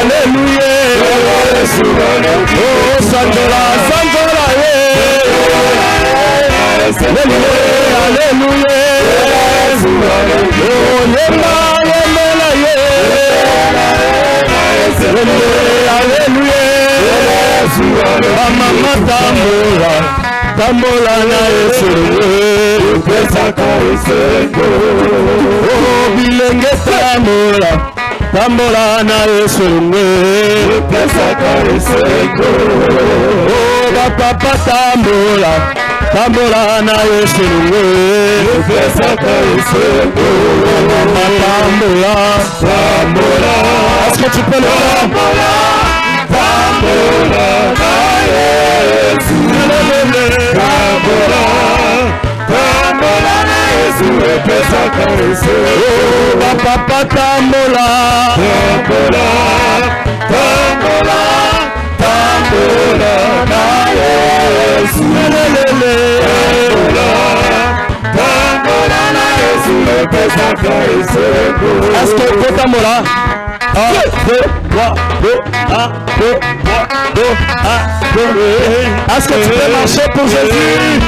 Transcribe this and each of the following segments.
Alléluia. Oh, Sandola, Sandola, Alléluia. Oh, Yema, Yemela, Alléluia. Mama tambola, tambola na Yesu. Oh, bilenge tambola, tambola na Yesu. Oh, papa tambola, tambola na Yesu. Mama tambola, tambola. Est-ce que tu peux le faire? Tambola na Yesu. Tambola, tambola na Yesu. Oh, papa tambola, tambola, tambola, tambola na Yesu. Tambola na Yesu. Est-ce que tu tambola? 1, 2, 3, 2, 1, 2, 3, 2, 1, 2. Est-ce que tu peux marcher pour Jésus?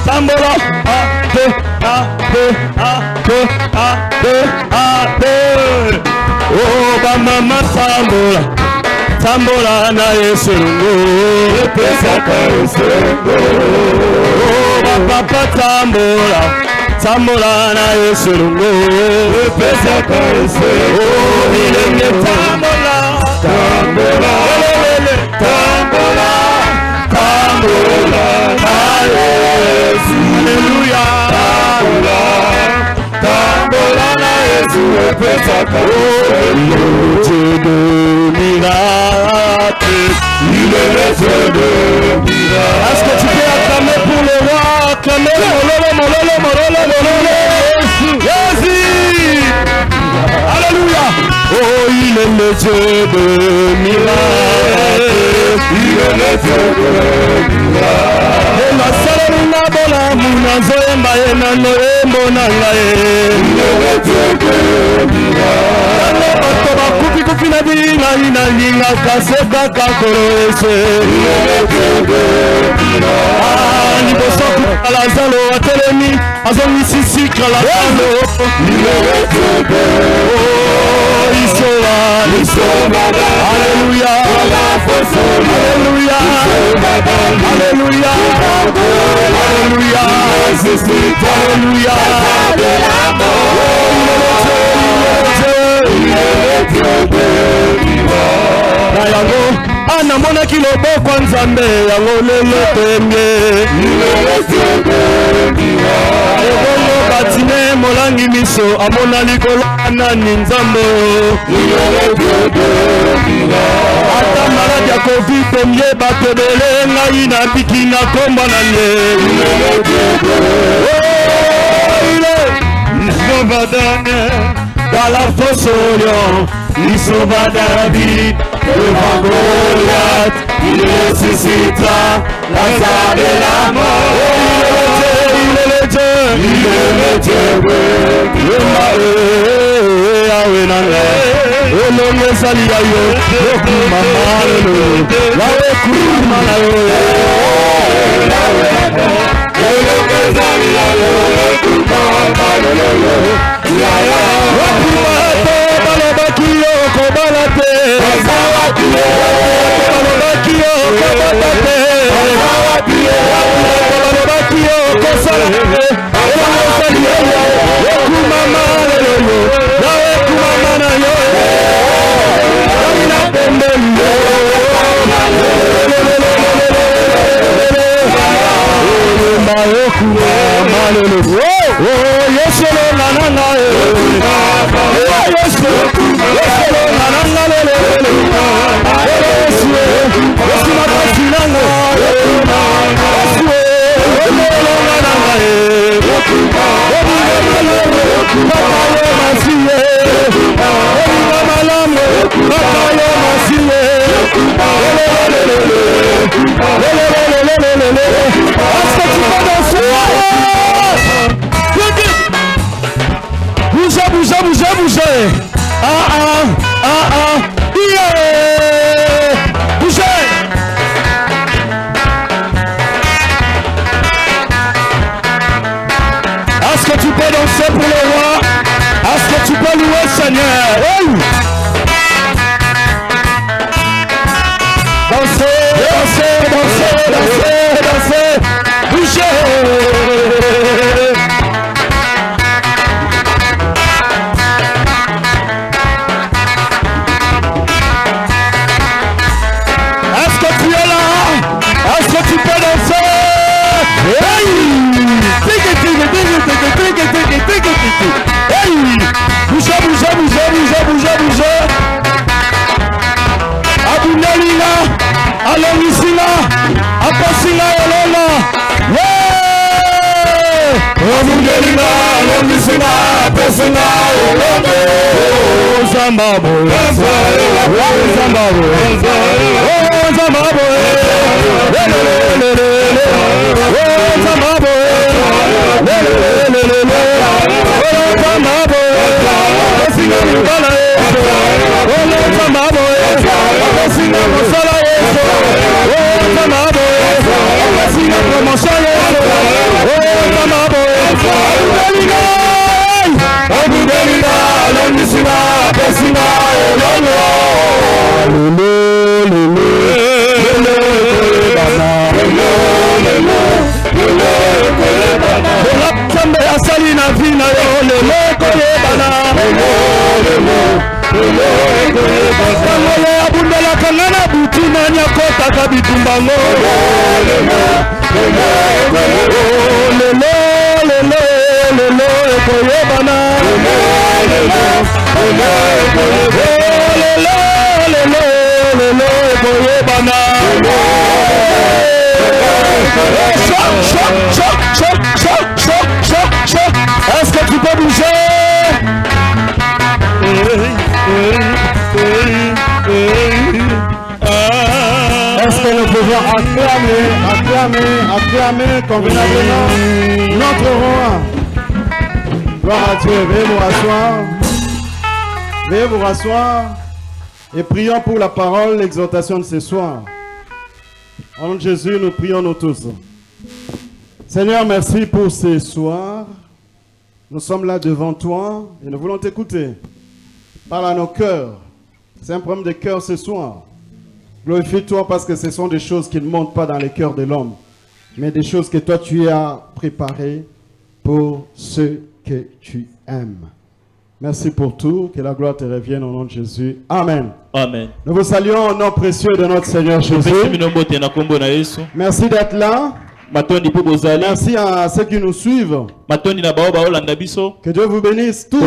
Tambola, 1, 2, 1, 2, 1, 2, 1, 2, 1, 2. Oh, mama tambola, tambola na Yesu. Oh, papa tambola, tambola na Yesu. Oh, bilenge tambola, tambola, tambola, tambola na Yesu. Alléluia. Tambola, tambola na Yesu. Oh, Dieu de miracle, il est le Dieu de miracle. Est-ce que tu peux acclamer pour le roi? Acclamer Jésus. Alléluia. Oh, il est le Dieu de miracle. Il est le Dieu de miracle. Et la salina bola muna zoemba ena noembo nangae. Il est le Dieu de miracle. Bato bakupi kupi na bina ina linga kaseka kakoroese. Il est le Dieu de miracle. Ah, liboso kala zalo atelemi azongi sisi kala zalo. Il est le Dieu de miracle. Il sauva. Alléluia. Alléluia. Alléluia. Alléluia. Alléluia. Yango anamonaki loboko nzambe yango lelo tembe. Ebongo batine molangi miso amona likolo nani nzambe. Ata maladi ya covid omye bato ebele ngai na biki na komba na ye. Il sauva Daniel dans la fosse au lion. Il sauva David devant Goliath. Il ressuscita Lazare de la mort. Il est le Dieu, il est le Dieu, il est Bougez. peux danser pour le roi? Est-ce que tu peux louer le Seigneur? Hey! Dansez, dansez, dansez, dansez, dansez, bougez. Est-ce que tu es là? Est-ce que tu peux danser? Hey! Tiggy, tiggy, tiggy, tiggy, tiggy, tiggy, tiggy, tiggy. Hey! Bougez, bougez, bougez, bougez, bougez, bougez. Abunelina, Alonisina, Aposina, Elena. Yeah! Abunelina, Alonisina, Aposina, Elena. Oh, Zambabo, oh, Zambabo, oh, Zambabo, est-ce que tu peux bouger? Est-ce que nous pouvons acclamer convenablement notre roi? Gloire à Dieu. Veuillez vous rasseoir. Veuillez vous rasseoir. Et prions pour la parole, l'exhortation de ce soir. Au nom de Jésus, nous prions nous tous. Seigneur, merci pour ce soir. Nous sommes là devant toi et nous voulons t'écouter. Parle à nos cœurs. C'est un problème de cœur ce soir. Glorifie-toi parce que ce sont des choses qui ne montent pas dans les cœurs de l'homme, mais des choses que toi tu as préparées pour ceux que tu aimes. Merci pour tout. Que la gloire te revienne au nom de Jésus. Amen. Amen. Nous vous saluons au nom précieux de notre Seigneur Jésus. Merci d'être là. Merci à ceux qui nous suivent. Que Dieu vous bénisse tous.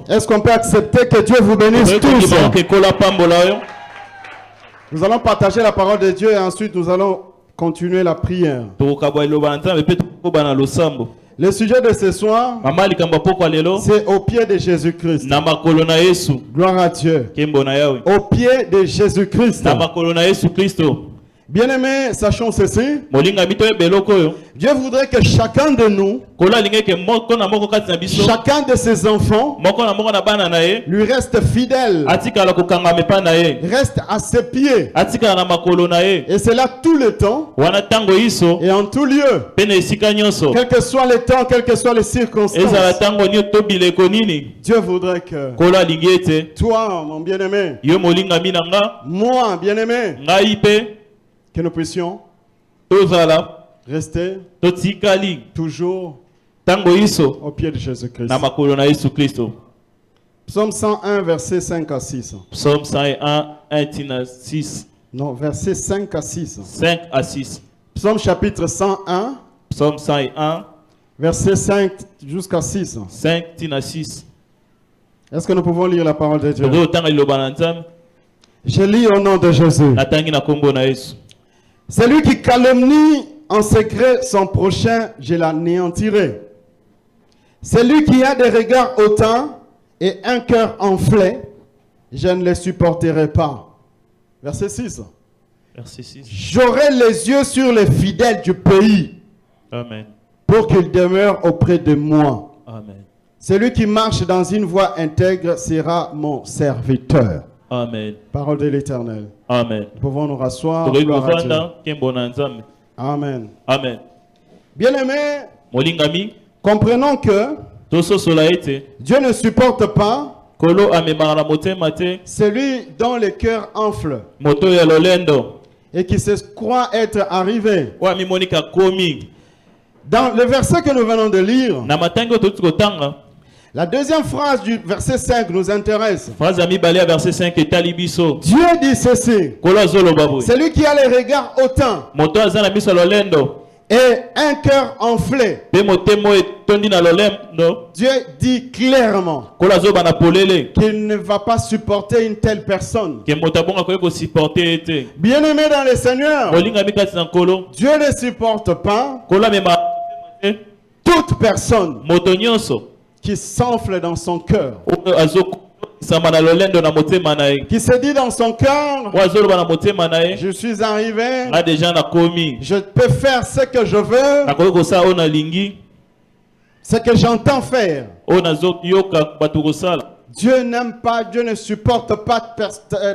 Est-ce qu'on peut accepter que Dieu vous bénisse tous? Nous allons partager la parole de Dieu et ensuite nous allons continuer la prière. Le sujet de ce soir, c'est au pied de Jésus-Christ. Gloire à Dieu. Au pied de Jésus-Christ. Bien-aimés, sachons ceci. Dieu voudrait que chacun de nous, chacun de ses enfants, lui reste fidèle, reste à ses pieds. Et c'est là tout le temps et en tout lieu. Quel que soit le temps, quelles que soient les circonstances. Dieu voudrait que toi, mon bien-aimé, moi, bien-aimé, que nous puissions rester toujours au pied de Jésus-Christ. Psaume 101, versets 5 à 6. Psaume 101, 1 6. Non, versets 5 à 6. 5 à 6. Psaume chapitre 101. Psaume 101. Versets 5 jusqu'à 6. 5 à 6. Est-ce que nous pouvons lire la parole de Dieu? Je lis au nom de Jésus. Celui qui calomnie en secret son prochain, je l'anéantirai. Celui qui a des regards hautains et un cœur enflé, je ne le supporterai pas. Verset 6. Verset 6. J'aurai les yeux sur les fidèles du pays. Amen. Pour qu'ils demeurent auprès de moi. Amen. Celui qui marche dans une voie intègre sera mon serviteur. Amen. Parole de l'Éternel. Amen. Nous pouvons nous rasseoir. Amen. Amen. Amen. Bien-aimé, Comprenons que tososola ete Dieu ne supporte pas kolo amemaka na motema te celui dont le cœur enfle moto ya lolendo et qui se croit être arrivé. oyo amimonika komi. Dans le verset que nous venons de lire, Na matangi oyo toti kotanga la deuxième phrase du verset 5 nous intéresse. phrase ya mibale ya verset 5 etali biso Dieu dit ceci: kolo azoloba boye celui qui a les regards hautains moto aza na miso ya lolendo et un cœur enflé. mpe motema oyo etondi na lolendo Dieu dit clairement kolo azoba na polele qu'il ne va pas supporter une telle personne. ke moto abonga koki kosupporte ete. Bien-aimé dans le Seigneur, molingami kati na nkolo Dieu ne supporte pas kolo amema te toute personne moto nyonso qui s'enfle dans son cœur, oyo azokisama na lolendo na motema na ye qui se dit dans son cœur: oyo azoloba na motema na ye je suis arrivé, nga deja nakomi je peux faire ce que je veux, nakoki kosala oyo nalingi ce que j'entends faire. oyo nazoyoka bato kosala. Dieu n'aime pas, Dieu ne supporte pas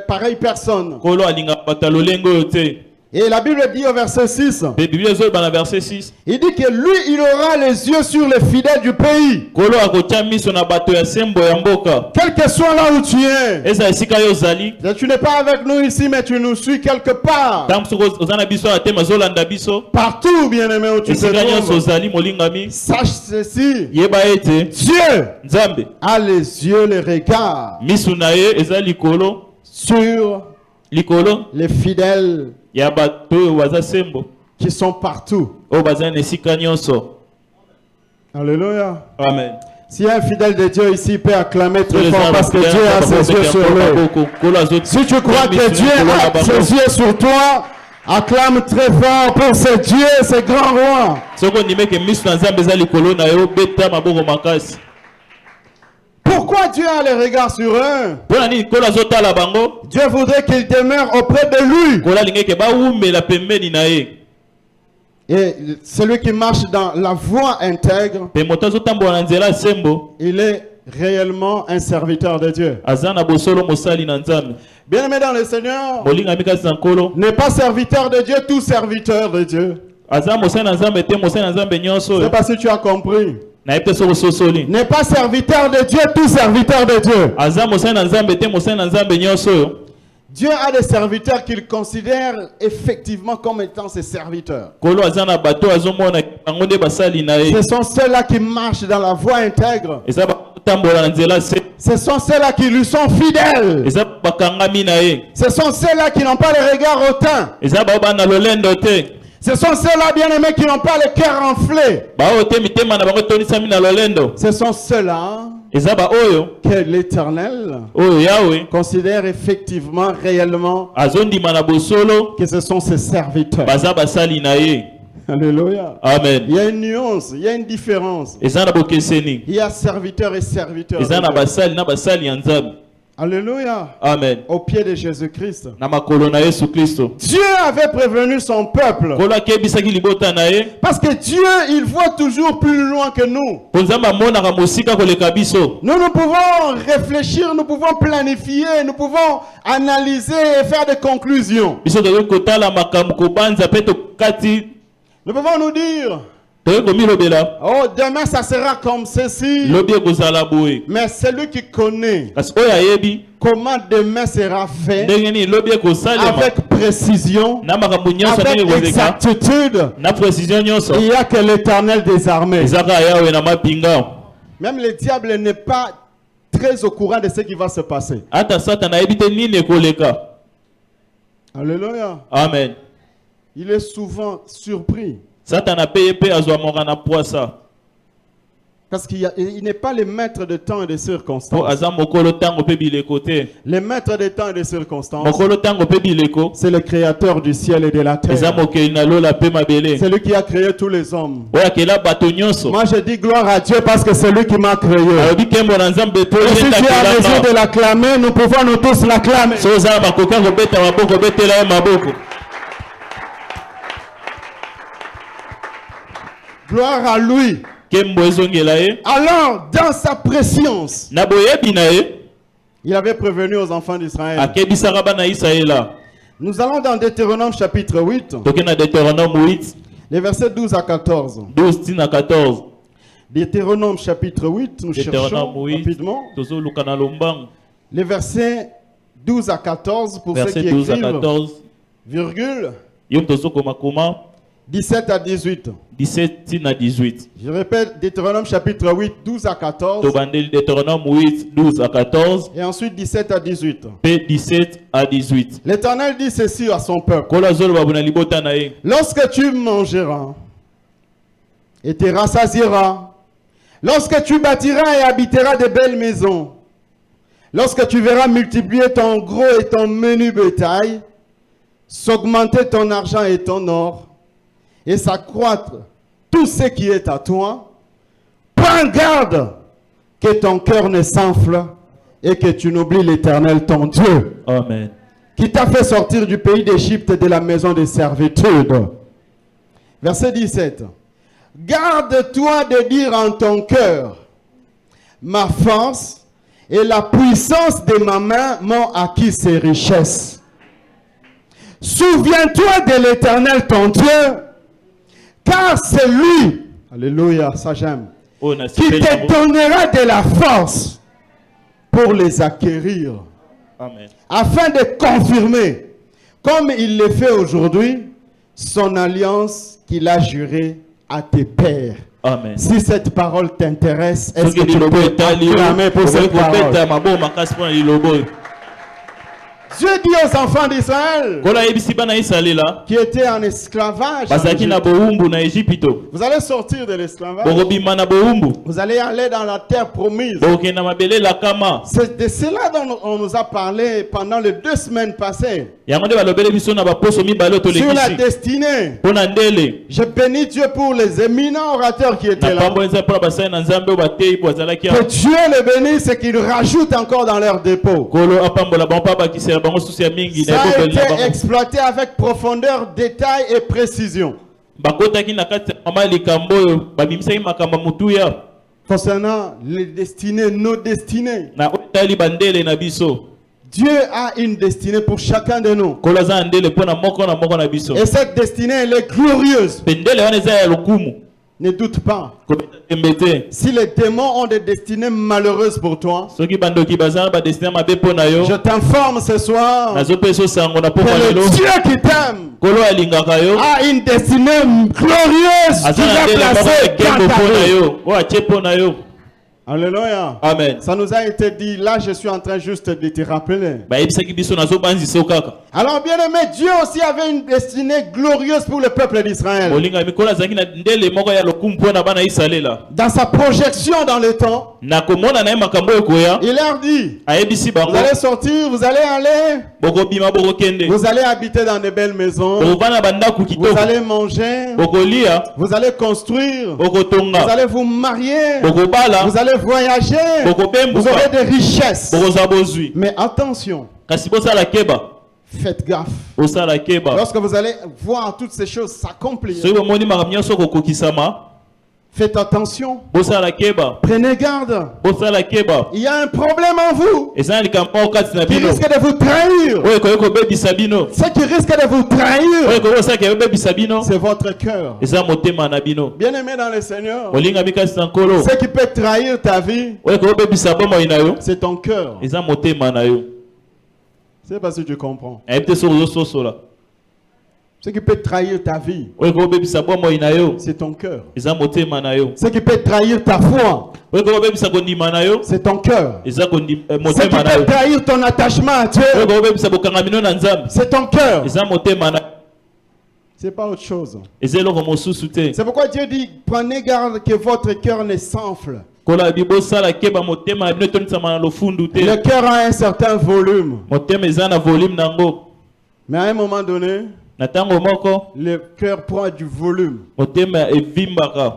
pareille personne. kolo alingaka bato ya lolenge oyo te. Et la Bible dit au verset 6, Mpe biblia ezoloba na verset 6 il dit que lui, il aura les yeux sur les fidèles du pays. kolo akotia miso na bato ya sembo ya mboka Quel que soit là où tu es, eza esika yo ozali tu n'es pas avec nous ici, mais tu nous suis quelque part. ntango soki oza na biso ya tema azolanda biso Partout, bien-aimé, où tu te esika nyonso trouves, ozali molingami sache ceci: yeba ete Dieu nzambe a les yeux, les regards misu na ye eza likolo sur les fidèles ya bato oyo baza sembo qui sont partout. oyo baza na esika nyonso. Alléluia. Amen. S'il y a un fidèle de Dieu ici, il peut acclamer Tous très les fort ans, parce que les Dieu a ses yeux sur lui. Si tu crois que Dieu a ses yeux sur toi, acclame très fort pour ce Dieu, ce grand roi. soko ndimeke misu na nzambe eza likolo na yo beta maboko makasi. Pourquoi Dieu a les regards sur eux? Mpona nini kolo azotala bango Dieu voudrait qu'ils demeurent auprès de lui. kolo alingeke bawumela pembeni na ye. Et celui qui marche dans la voie intègre, Mpe moto azotambola na nzela ya sembo il est réellement un serviteur de Dieu. aza na bosolo mosali na nzambe. Bien-aimé dans le Seigneur, molingami kasi na nkolo n'est pas serviteur de Dieu, tout serviteur de Dieu. aza mosali na nzambe te mosali na nzambe nyonso Je ne sais oyo pas si tu as compris. nayebi te soki ososoli. N'est pas serviteur de Dieu, tout serviteur de Dieu. aza mosali na nzambe te mosali na nzambe nyonso oyo. Dieu a des serviteurs qu'il considère effectivement comme étant ses serviteurs. kolo aza na bato azomona bango nde basali na ye. Ce sont ceux-là qui marchent dans la voie intègre. eza batambola na nzela se Ce sont ceux-là qui lui sont fidèles. eza bakangami na ye. Ce sont ceux-là qui n'ont pas le regard hautain. eza bao bana lolendo te. Ce sont ceux-là, bien-aimés, qui n'ont pas le cœur enflé. bao te mitema na bango etonisami na lolendo. Ce sont ceux-là eza baoyo que l'Éternel oyo yawe considère effectivement, réellement, azondima na bosolo que ce sont ses serviteurs. baza basali na ye. Alléluia. Amen. Il y a une nuance, il y a une différence. eza na bokeseni Il y a serviteurs et serviteurs. eza de na Dieu. basali na basali ya nzambe. Alléluia. Amen. Au pied de Jésus-Christ. na makolo na yesu kristo Dieu avait prévenu son peuple. kolo akebisaki libota na ye Parce que Dieu, il voit toujours plus loin que nous. mpo nzambe amonaka mosika koleka biso. Nous pouvons réfléchir, nous pouvons planifier, nous pouvons analyser et faire des conclusions. biso tokoki kotala makambo kobanza mpe tokati Nous pouvons nous dire, tokoki komilobela oh, demain ça sera comme ceci. lobi ekozala boye. Mais celui qui connaît kasi oyo ayebi comment demain sera fait, ndenge nini lobi ekosalema avec précision, na makambo nyonso avec ndenge ekozeka exactitude, na précision nyonso il n'y a que l'Éternel des armées. ezaka yawe na mapinga. Même le diable n'est pas très au courant de ce qui va se passer. ata satana ayebi te nini ekoleka. Alléluia. Amen. Il est souvent surpris. satana mpe ye mpe azwamaka na pwasa Parce qu'il n'est pas le maître de temps et de mpo circonstances. aza mokolo ntango mpe bileko te. Le maître de temps et de circonstances, mokolo ntango mpe bileko c'est le créateur du ciel et de la eza terre. mokeli na lola mpe mabele C'est lui qui a créé tous les hommes. oyo akela bato nyonso. Moi je dis gloire à Dieu parce que c'est lui qui m'a créé. alobi nkembo na nzambe mpo Et si ye tu as besoin de takelanga. l'acclamer, nous pouvons nous tous l'acclamer. so oza na makoki ya kobeta maboko betela ye maboko. Gloire à lui. nkembo ezongela ye Alors, dans sa préscience, na boyebi na ye il avait prévenu aux enfants d'Israël. akebisaka bana Isalaela. Nous allons dans Deutéronome chapitre 8, toke na Deutéronome 8 les versets 12 à 14. 12 tina 14. Deutéronome chapitre 8, nous cherchons Deutéronome 8. rapidement Tozoluka na lombango. les versets 12 à 14 pour ceux Verset qui 12 à écrivent, 14. virgule, Yom tozokoma koma 17 à 18. 17 à 18. Je répète, Deutéronome chapitre 8, 12 à 14. Tobandeli Deutéronome 8, 12 à 14. Et ensuite 17 à 18. P 17 à 18. L'Éternel dit ceci à son peuple. Kola zolo babuna libota na ye. Lorsque tu mangeras et te rassasieras, lorsque tu bâtiras et habiteras de belles maisons, lorsque tu verras multiplier ton gros et ton menu bétail, s'augmenter ton argent et ton or, et s'accroître tout ce qui est à toi, prends garde que ton cœur ne s'enfle et que tu n'oublies l'Éternel ton Dieu, Amen. qui t'a fait sortir du pays d'Égypte de la maison de servitude. Verset 17. Garde-toi de dire en ton cœur, ma force et la puissance de ma main m'ont acquis ces richesses. Souviens-toi de l'Éternel ton Dieu, car c'est lui, alléluia, ça j'aime, Oh, na qui sipeli te yango. donnera de la force pour les acquérir, Amen. afin de confirmer, comme il le fait aujourd'hui, son alliance qu'il a jurée à tes pères. Amen. Si cette parole t'intéresse, est-ce Soki que tu lilobo peux etali yo, acclamer pour cette okoki parole? kobeta mabo makasi mpona lilobo oyo. Dieu dit aux enfants d'Israël Kola yebisi bana Israeli la qui étaient en esclavage, en bazalaki na Égypte, bowumbu na Ejipito. vous allez sortir de l'esclavage, Bokobima na bowumbu. vous allez aller dans la terre promise. Bokokende na mabele la kama. C'est de cela dont on nous a parlé pendant les 2 semaines passées, Yango nde balobeli biso na baposo mibale oyo sur la tolekisi. destinée. Mpona ndele. Je bénis Dieu pour les éminents orateurs qui étaient Na là. pambo eza mpona basali na nzambe oyo bateyi po bazalaki Que awa. Dieu les bénisse et qu'il rajoute encore dans leur dépôt. Kolo apambola bango mpo abakisela bango susi ya mingi Ça na a ebobeli na été bango. exploité avec profondeur, détail et précision. Bakotaki na kati ya mama likambo oyo babimisaki makambo ya motuya Concernant les destinées, nos destinées. na oyo etali bandele na biso. Dieu a une destinée pour chacun de nous. Kolo aza na ndele mpo na moko na biso. Et cette destinée, elle est glorieuse. Mpe ndele wana eza ya lokumu. Ne doute pas. Kobeta tembe te. Si les démons ont des destinées malheureuses pour toi, Soki bandoki baza na badestina mabe mpo na yo. je t'informe ce soir Nazopesa yo sango na que pokwa le lelo. Dieu qui t'aime Kolo alingaka yo. a une destinée glorieuse Aza qui na va ndele moko placer ekembo dans ta mpo na vie. yo. Oyo atie mpo na yo. Alléluia. Amen. Ça nous a été dit, là je suis en train juste de te rappeler. Bayebisaki biso nazobanzisa yo kaka. Alors bien aimé, Dieu aussi avait une destinée glorieuse pour le peuple d'Israël. Molinga mikolo azalaki na ndele moko ya lokumu mpo na bana Isalaele la. Dans sa projection dans le temps, Na komona na ye makambo oyo koya. il leur dit, Ayebisi vous bango. allez sortir, vous allez aller, Bokobima bokokende. vous allez habiter dans de belles maisons, Bokobana bandako vous kitoko. allez manger, Bokolia. vous allez construire, vous Bokotonga. allez vous marier, Bokobala. vous allez voyager, vous Bokobembuka. aurez des richesses. Bokoza bozwi. Mais attention, Kasi bosala keba. faites gaffe. Osala keba. Lorsque vous allez voir toutes ces choses s'accomplir, Soki bomoni makambo nyonso kokokisama. faites attention, Bosala keba. prenez garde. Bosala keba. Il y a un problème en vous Eza na likambo moko kati na qui bino. risque de vous trahir. Oyo ekoki kobebisa bino. Ce qui risque de vous Oyo trahir, ekoki kosalaka ebebisa bino. c'est votre cœur. Eza motema na bino. Bien-aimé dans le Seigneur, Olingami kasi na nkolo. ce qui peut trahir ta vie, Oyo ekoki kobebisa bomoi na yo. c'est ton cœur. Eza motema na yo. Je ne sais pas si tu comprends. Ayebi te soki ozososola. Ce qui peut trahir ta vie, Oyo ekoki kobebisa bomoi na yo. c'est ton cœur. Eza motema na yo. Ce qui peut trahir ta foi, Oyo ekoki kobebisa kondima na yo. c'est ton cœur. Eza Ce qui motema na yo. peut trahir ton attachement à Oyo Dieu, ekoki kobebisa bokanga bino na nzambe. c'est ton cœur. Eza motema na yo. C'est pas autre chose. Eza eloko mosusu te. C'est pourquoi Dieu dit, prenez garde que votre cœur ne s'enfle. Kola bibosala keba motema na bino etonisama na lofundu te. Le cœur a un certain volume. Motema eza na volume nango. Mais à un moment donné, Na ntango moko le cœur prend du volume. motema evimbaka.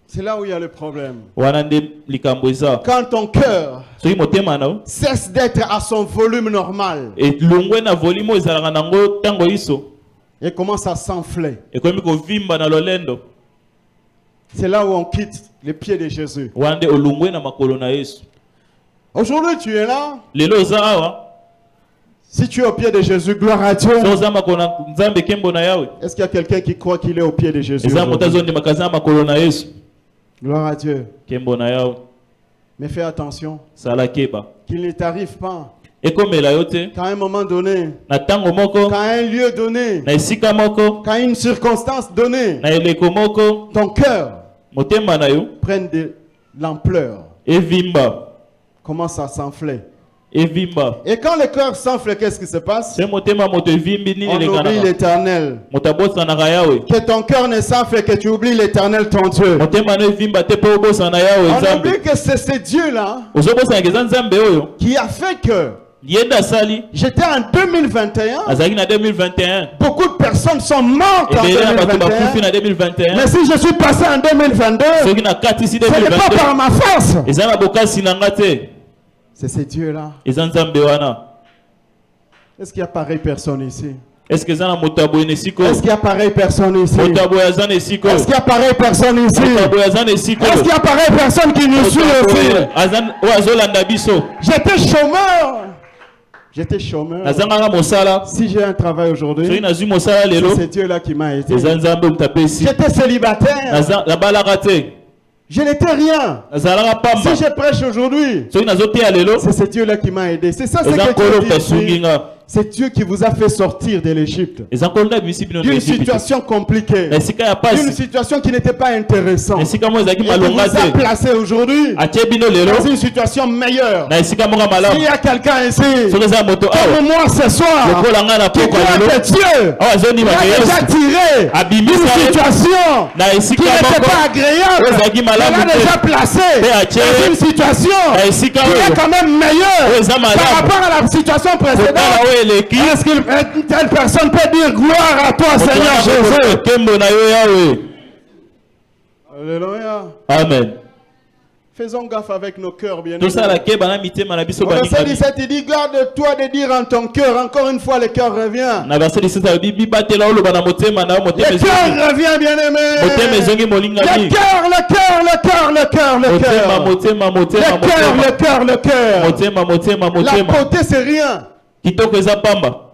C'est là où il y a le problème. Wana nde likambo eza. Quand ton cœur Soki motema na yo cesse d'être à son volume normal elongwe na volume oyo ezalaka nango ntango iso et commence à s'enfler, ekomi kovimba na lolendo, c'est là où on quitte les pieds de Jésus. wana nde olongwe na makolo na Yesu. Aujourd'hui, tu es là, Lelo oza awa Si tu es au pied de Jésus, gloire à Dieu. so za makolo nzambe kembo na yawe Est-ce qu'il y a quelqu'un qui croit qu'il est au pied de Jésus eza moto aujourd'hui? azondi makaza makolo na Yesu Gloire à Dieu. kembo na yawe Mais fais attention sala keba qu'il ne t'arrive pas ekomela yo te qu'à un moment donné, na ntango moko qu'à un lieu donné, na esika moko qu'à une circonstance donnée, na eleko moko ton cœur motema na yo prenne de l'ampleur, evimba commence à s'enfler. evimba Et quand le cœur s'enfle, qu'est-ce qui se passe? se motema moto evimbi nini On oublie elekanaka l'éternel. moto abosanaka yawe Que ton cœur ne s'enfle et que tu oublies l'éternel, ton Dieu. motema no evimba te mpo obosana yawe On nzambe oublie que c'est ce Dieu-là ozobosanaka eza nzambe oyo qui a fait que ye nde asali j'étais en 2021. azalaki na 2021 Beaucoup de personnes sont mortes en ebele ya bato bakufi 2021. na 2021 Mais si je suis passé en 2022, soki nakatisi ce n'est pas 2022 par ma force. eza na bokasi na nga te C'est ce Dieu-là. eza nzambe wana Est-ce qu'il y a pareille personne ici? est-ce que eza na moto aboye na esika Est-ce qu'il y a pareille personne ici? moto aboye aza na esika Est-ce qu'il y a pareille personne ici? moto aboye aza na esika Est-ce qu'il y a pareille personne qui nous suit aussi? oyo azolanda biso J'étais chômeur. J'étais chômeur. nazangaka mosala Si j'ai un travail soki aujourd'hui, nazwi mosala lelo c'est Dieu-là qui m'a aidé. eza nzambe moto apesi J'étais célibataire. nabalaka te Je n'étais rien. nazalaka pamba Si je prêche aujourd'hui, soki nazoteya lelo c'est ce Dieu-là qui m'a aidé. C'est ça ce eza que nkolo Dieu dit tasungi ici. nga C'est Dieu qui vous a fait sortir de l'Égypte. eza nkolo nde abimisi bino na D'une Ejipito situation compliquée. na esika ya D'une pasi situation qui n'était pas intéressante. na esika moko ezalaki Et qui vous malonga a te placé aujourd'hui atie bino lelo dans une situation meilleure. na esika moko ya S'il malamu y a quelqu'un ici, soki eza moto awa comme moi ce soir, lokola ngai na qui poko ya croit lelo que Dieu awa azondimaka a déjà yesu tiré abimisa d'une ye situation na qui esika n'était moko pas agréable. ezalaki Il malamu a déjà te placé Pe atie dans une situation na esika qui est oyo quand même meilleure oyo eza par malamu rapport à la situation kotala précédente. oyo eleki Est-ce qu'une telle personne peut dire gloire à toi, Seigneur Jésus? nkembo na yo yawe Alléluia. amen Faisons gaffe avec nos cœurs, bien tosala keba na mitema na biso Au verset baningami 17, il dit, garde-toi de dire en ton cœur. Encore une fois, le cœur revient. na verset 17 alobi bibatela oloba na motema na yo motema Le ezongi cœur revient, bien-aimé. motema ezongi Le molingami cœur, le cœur, le cœur, le cœur, le cœur. motema motema Le motema cœur, motema le cœur, le cœur. motema motema La motema beauté, c'est rien. kitoko eza pamba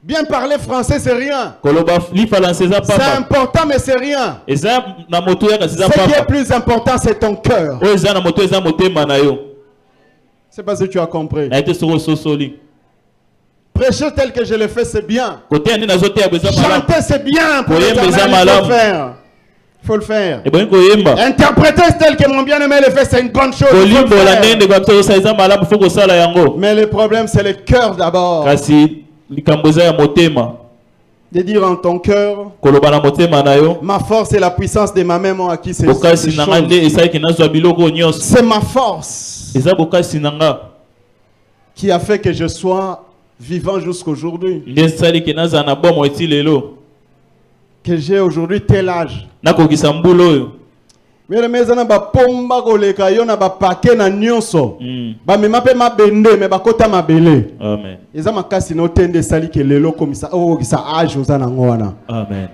Bien parler français, c'est rien. koloba lifalansa eza C'est pamba important, mais c'est rien. eza na moto yaka eza Ce qui est pamba plus important, c'est ton cœur. oyo eza na moto eza motema na yo C'est pas si tu as compris. na ye te soki ososoli Prêcher tel que je le fais, c'est bien. koteya nde nazoteya bo eza malamu Chanter, c'est bien. Pour Oui, mais l'Éternel, ça, il faut madame. le faire. Il faut le faire. ebongi koyemba Interpréter tel que mon bien-aimé le fait, c'est une bonne chose. Il faut le kolimbola faire. ndenge ndeko ya biso osala eza malamu fo kosala yango Mais le problème, c'est le cœur d'abord. kasi likambo eza ya motema De dire en ton cœur, koloba na motema na yo ma force et la puissance de ma main m'ont acquis ces bokasi na nga choses. nde esalaki nazwa biloko oyo nyonso C'est ma force eza bokasi na nga qui a fait que je sois vivant jusqu'aujourd'hui. nde esalaki nazala na bomo eti lelo Que j'ai aujourd'hui tel âge. nakokisa mbula oyo Mais les gens ba pomba koleka yo na ba paquet na nyonso. Mm. Ba mema pe mabende me bakota mabele. amen Eza makasi no tende sali ke lelo komisa o kisa âge oza na ngwana. amen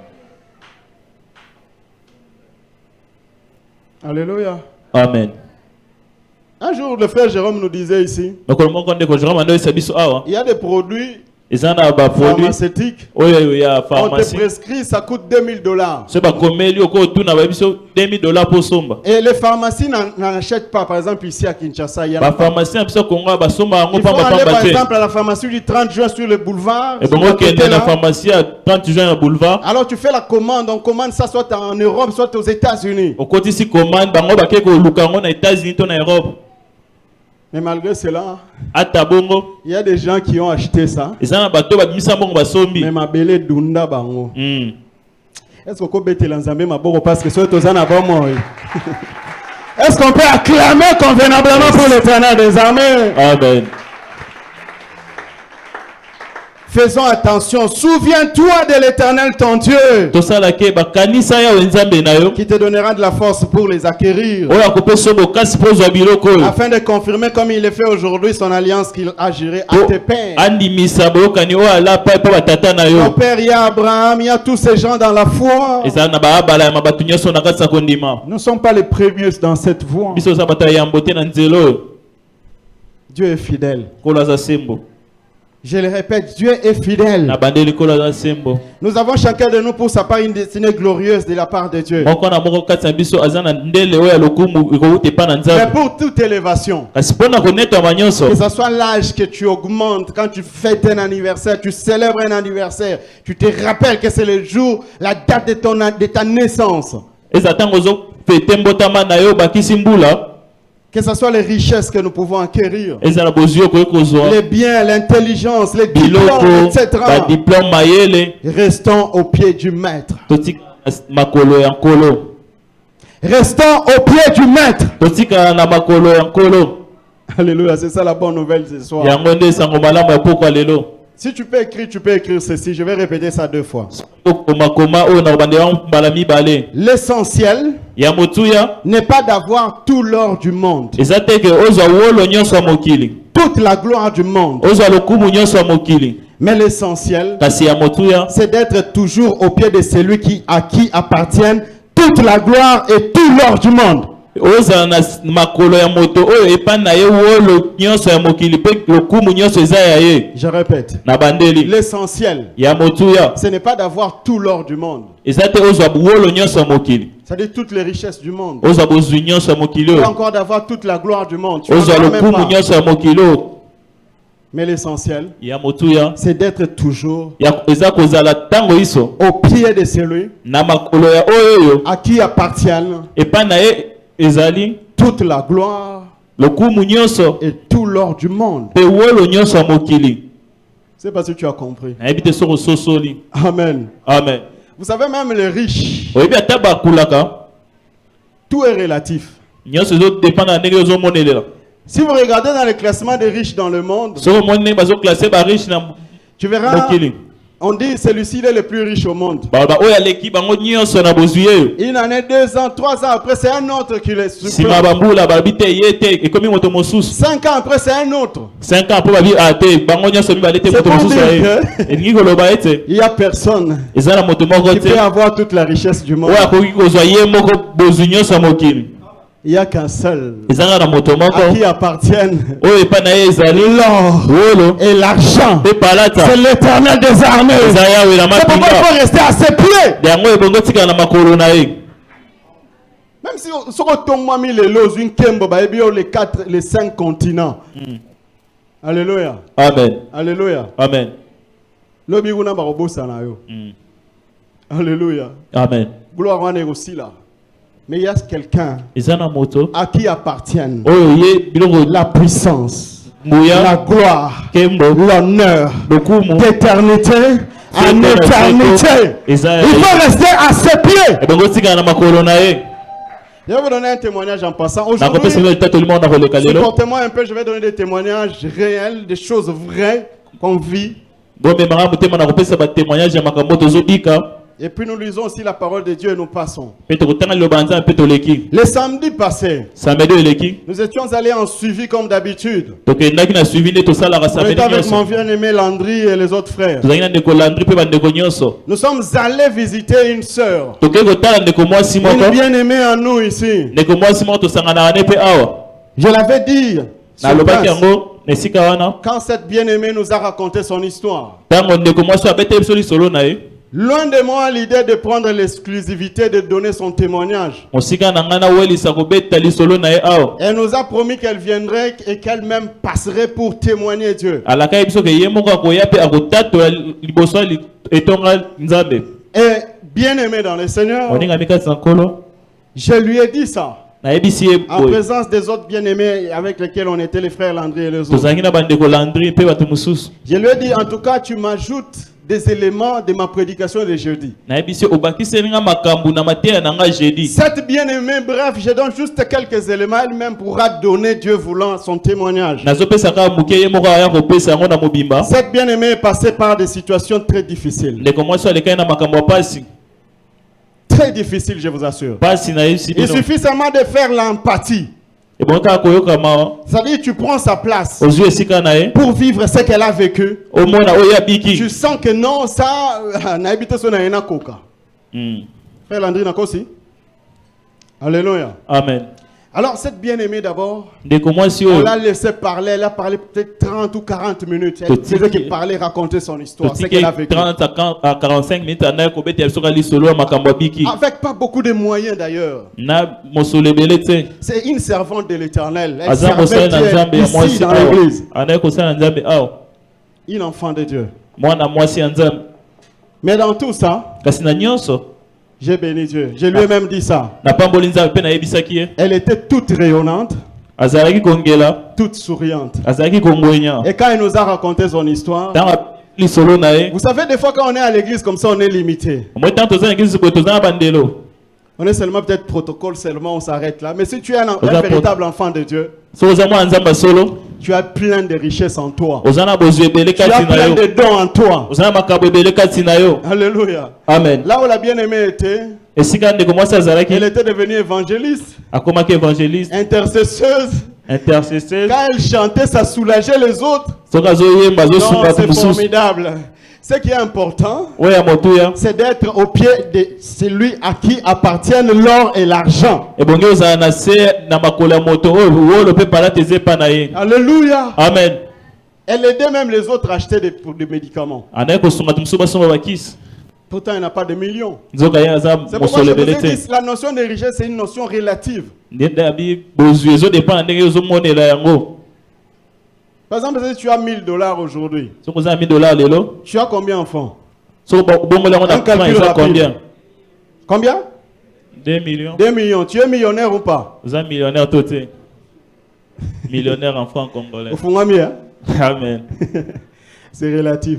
Alléluia. amen Un jour le frère Jérôme nous disait ici, mokolo moko ndeko jerome andoyesa biso awa il y a des produits eza na baproduit pharmaceutiques. oyo ya On te pharmacie prescrit, ça coûte $2000. so bakomeli oko otuna bayebi biso $2000 mpo somba Et les pharmacies n'en achètent pas. Par exemple, ici à Kinshasa, il y a bapharmacie na biso kongo basomba yango il faut aller par pambapamba te exemple à la pharmacie du 30 juin sur le boulevard. sur ebongo le côté okende na là. pharmacie ya 30 juin ya boulevard Alors tu fais la commande, on commande ça soit en Europe, soit aux États-Unis. okotisi commande bango bakei koluka yango na états-unis to na europe Mais malgré cela, ata bongo il y a des gens qui ont acheté ça. eza na bato babimisa mbongo basombi Mais ma belle dunda bango. Mm. Est-ce qu'on peut bêter l'ensemble ma boko parce que soit aux en avant moi. Est-ce qu'on peut acclamer convenablement pour l'Éternel des armées? amen Faisons attention. Souviens-toi de l'Éternel ton Dieu tosalaki bakanisa yawe nzambe na yo qui te donnera de la force pour les acquérir. oyo akopesa bokasi mpo ozwa biloko oyo Afin de confirmer comme il le fait aujourd'hui son alliance qu'il a jurée à tes pères. andimisa boyokani oyo alapa epa batata na Ton yo père, il y a Abraham, il y a tous ces gens dans la foi. ezala na baabala ya bato nyonso na kati ya kondima Nous ne sommes pas les premiers dans cette voie. biso oza bato ya yambo te na nzela oyo Dieu est fidèle. kolo aza sembo Je le répète, Dieu est fidèle. na bande likolo za sembo Nous avons chacun de nous pour sa part une destinée glorieuse de la part de Dieu. moko na moko kati na biso aza na ndele oyo ya lokumu ekouta epa na Mais nzambe pour toute élévation, kasi mpona konetama nyonso que ce soit l'âge que tu augmentes, quand tu fêtes un anniversaire, tu célèbres un anniversaire, tu te rappelles que c'est le jour, la date de ta naissance. eza ntango ozofete mbotama na yo bakisi mbula Que ce soit les richesses que nous pouvons acquérir, eza na bozwi okoki kozwa les biens, l'intelligence, les diplômes, biloko etc. badiplome mayele Restons au pied du maître. totika makolo ya nkolo Restons au pied du maître. totikala na makolo ya nkolo Alléluia, c'est ça la bonne nouvelle ce soir. yango nde esango malamu ya pokwa lelo Si tu peux écrire ceci. Je vais répéter ça 2 fois. komakoma oyo na kobande ya mbala mibale L'essentiel ya motuya n'est pas d'avoir tout l'or du monde, eza te ke ozwa wolo nyonso ya mokili toute la gloire du monde. ozwa lokumu nyonso ya mokili Mais l'essentiel, kasi ya motuya c'est d'être toujours au pied de celui à qui appartiennent toute la gloire et tout l'or du monde. ozala na makolo ya moto oyo epa na ye wolo nyonso ya mokili mpe lokumu nyonso eza ya ye Je répète, na bandeli l'essentiel, ya motuya ce n'est pas d'avoir tout l'or du monde, eza te ozwa wolo nyonso ya mokili c'est-à-dire toutes les richesses du monde. ozwa bozwi nyonso ya mokili Pas oyo encore d'avoir toute la gloire du monde. Tu n'en ozwa as même lokumu pas. nyonso ya mokili oyo Mais l'essentiel, ya motuya c'est d'être toujours eza kozala ntango iso au pied de celui na makolo ya oyo oyo à qui appartiennent epa na ye ezali toute la gloire lokumu nyonso et tout l'or du monde. mpe wolo nyonso ya mokili C'est parce que tu as compris. nayebi te soki ososoli Amen. amen Vous savez, même les riches, oyebi ata bakulaka tout est relatif. nyonso ezodépendre na ndenge ozomonelela Si vous regardez dans le classement des riches dans le monde, soki omoni ndenge bazoklasse bariche na tu verras, mokili on dit celui-ci il est le plus riche au monde. baloba oyo aleki bango nyonso na bozwi ye Une année, 2 ans, 3 ans après, c'est un autre qui le nsima supplante. bambula balobi te ye te ekomi moto mosusu 5 ans après, c'est un autre. 5 ans mpo babi a te bango nyonso mibale te C'est moto pour mosusu ya ye dire elingi koloba ete Il n'y a personne eza na moto moko qui te peut avoir toute la richesse du monde. oyo akoki kozwa ye moko bozwi nyonso ya mokili Il n'y a qu'un seul ezanga na moto moko à qui appartiennent oyo epa na ye ezali l'or wolo et l'argent. mpe palata C'est l'éternel des armées. eza yawe na C'est pourquoi il mapinga faut rester à ses pieds. yango ebongo tikala na makolo na ye Même si on tombe mis les lots, une kembo, les 5 continents. Alléluia. amen Alléluia. amen Lobi guna barobosa na yo. Alléluia. amen Gloire à Dieu aussi là. Mais il y a quelqu'un eza na moto à qui appartiennent oyo ye biloko la puissance, la nguya gloire, kembo l'honneur lokumu d'éternité en éternité. eza Il faut rester à ses pieds. ebongo tikala na makolo na ye Je vais vous donner un témoignage en passant. nakopesa Aujourd'hui, bino lita tolimo na koleka lelo supportez-moi un peu, je vais donner des témoignages réels, des choses vraies qu'on vit. bomemanga motema nakopesa batémoignage ya makambo tozobika Et puis nous lisons aussi la parole de Dieu et nous passons. mpe tokotanga liloba nzambe mpe toleki Le samedi passé, samedi oyo eleki nous étions allés en suivi comme d'habitude. tokendaki na suivi nde tosalaka On samedi était avec mon nyonso bien-aimé Landry et les autres frères. tozalaki na ndeko landri mpe bandeko nyonso Nous sommes allés visiter une sœur, tokoki kotala ndeko mwasi une moko bien-aimée en nous ici. ndeko mwasi moko tosanganaka ne mpe awa Je l'avais dit sur nalobaki place, yango na esika wana quand cette bien-aimée nous a raconté son histoire. ntango ndeko mwasi oyo abeteli biso lisolo na ye Loin de moi l'idée de prendre l'exclusivité de donner son témoignage. mosika na ngai nawelisa kobeta lisolo na ye awa Elle nous a promis qu'elle viendrait et qu'elle-même passerait pour témoigner Dieu. alakaki biso ke ye moko akoya mpe akotatola liboso ya etonga nzambe Et bien-aimé dans le Seigneur, oningami kati na nkolo je lui ai dit ça. nayebisi ye En boye présence des autres bien-aimés avec lesquels on était, les frères Landry et les autres. tozalaki na bandeko landri mpe bato mosusu Je lui ai dit, en tout cas, tu m'ajoutes des éléments de ma prédication de jeudi. nayebisi ye obakiseli nga makambo na mateya na nga jeudi Cette bien-aimée, bref, je donne juste quelques éléments. Elle-même pourra donner, Dieu voulant, son témoignage. nazopesaka moke ye moko aya kopesa yango na mobimba Cette bien-aimée est passée par des situations très difficiles. ndeko mwasi alekaki na makambo ya pasi Très difficiles, je vous assure. pasi nayebisi Il bino suffit seulement de faire l'empathie. ebongi kaka koyokama C'est-à-dire, tu prends sa place ozwi esika na ye pour vivre ce qu'elle a vécu. omona oyo abiki Tu sens que non, ça, naibite so na ena koka. Frère Landry Nakosi. Alléluia. amen Alors, cette bien-aimée d'abord, ndeko mwasi on oyo l'a laissé parler, elle a parlé peut-être 30 ou 40 minutes. Elle faisait qu'il parlait, racontait son histoire, ce totiki qu'elle a vécu. 30 à 45 minutes anaye kobeta biso ka lisolo ya makambo ya biki Avec pas beaucoup de moyens d'ailleurs. na mosolo ebele te C'est une servante de l'Éternel. Elle aza servait kosala na nzambe Dieu ya ici mwasi dans awa l'église. anaye kosala na nzambe awa Une enfant de Dieu. mwana mwasi ya nzambe Mais dans tout ça, kasi na nyonso j'ai béni Dieu. Je lui ai même dit ça. napamboli nzambe mpe nayebisaki ye Elle était toute rayonnante, azalaki kongela toute souriante. azalaki kongwenya Et quand elle nous a raconté son histoire, ntango lisolo na ye vous savez, des fois quand on est à l'église comme ça, on est limité. moi ntango toza na eglise boye toza na bandelo On est seulement peut-être protocole, seulement on s'arrête là. Mais si tu es un Oza véritable enfant de Dieu, so oza mwana nzambe solo tu as plein de richesses en toi. oza na bozwi ebele Tu as kati na plein yo de dons en toi. oza na makambo ebele kati na yo Alléluia. amen Là où la bien-aimée était, esika ndeko mwasi azalaki elle était devenue évangéliste, akomaki évangéliste intercesseuse. intercesseur Quand elle chantait, ça soulageait les autres. soki azoyemba Non, azosunga c'est mosusu formidable. Ce qui est important, oyo ya motuya c'est d'être au pied de celui à qui appartiennent l'or et l'argent. ebongi ozala na se na makolo ya moto oyo wolo mpe palata eza epa na ye Alléluia. amen Elle aidait même les autres à acheter des médicaments. anaye kosunga ti mosusu basomba bakisi Pourtant, elle n'a pas de millions. nzoka ye aza C'est pourquoi mosolo je vous ebele ai te dit, la notion de richesse, c'est une notion relative. nde abi bozwi ezodepa na ndenge ozomonela yango Par exemple, si tu as $1000 aujourd'hui, soki oza na $1000 lelo tu as combien d'enfants? soki obongoli yango na Un calcul plan eza rapide. combien Combien? 2 millions 2 millions. Tu es millionnaire ou pas? oza millionnaire to te millionnaire en franc congolais Au fond, hein? amen C'est relatif.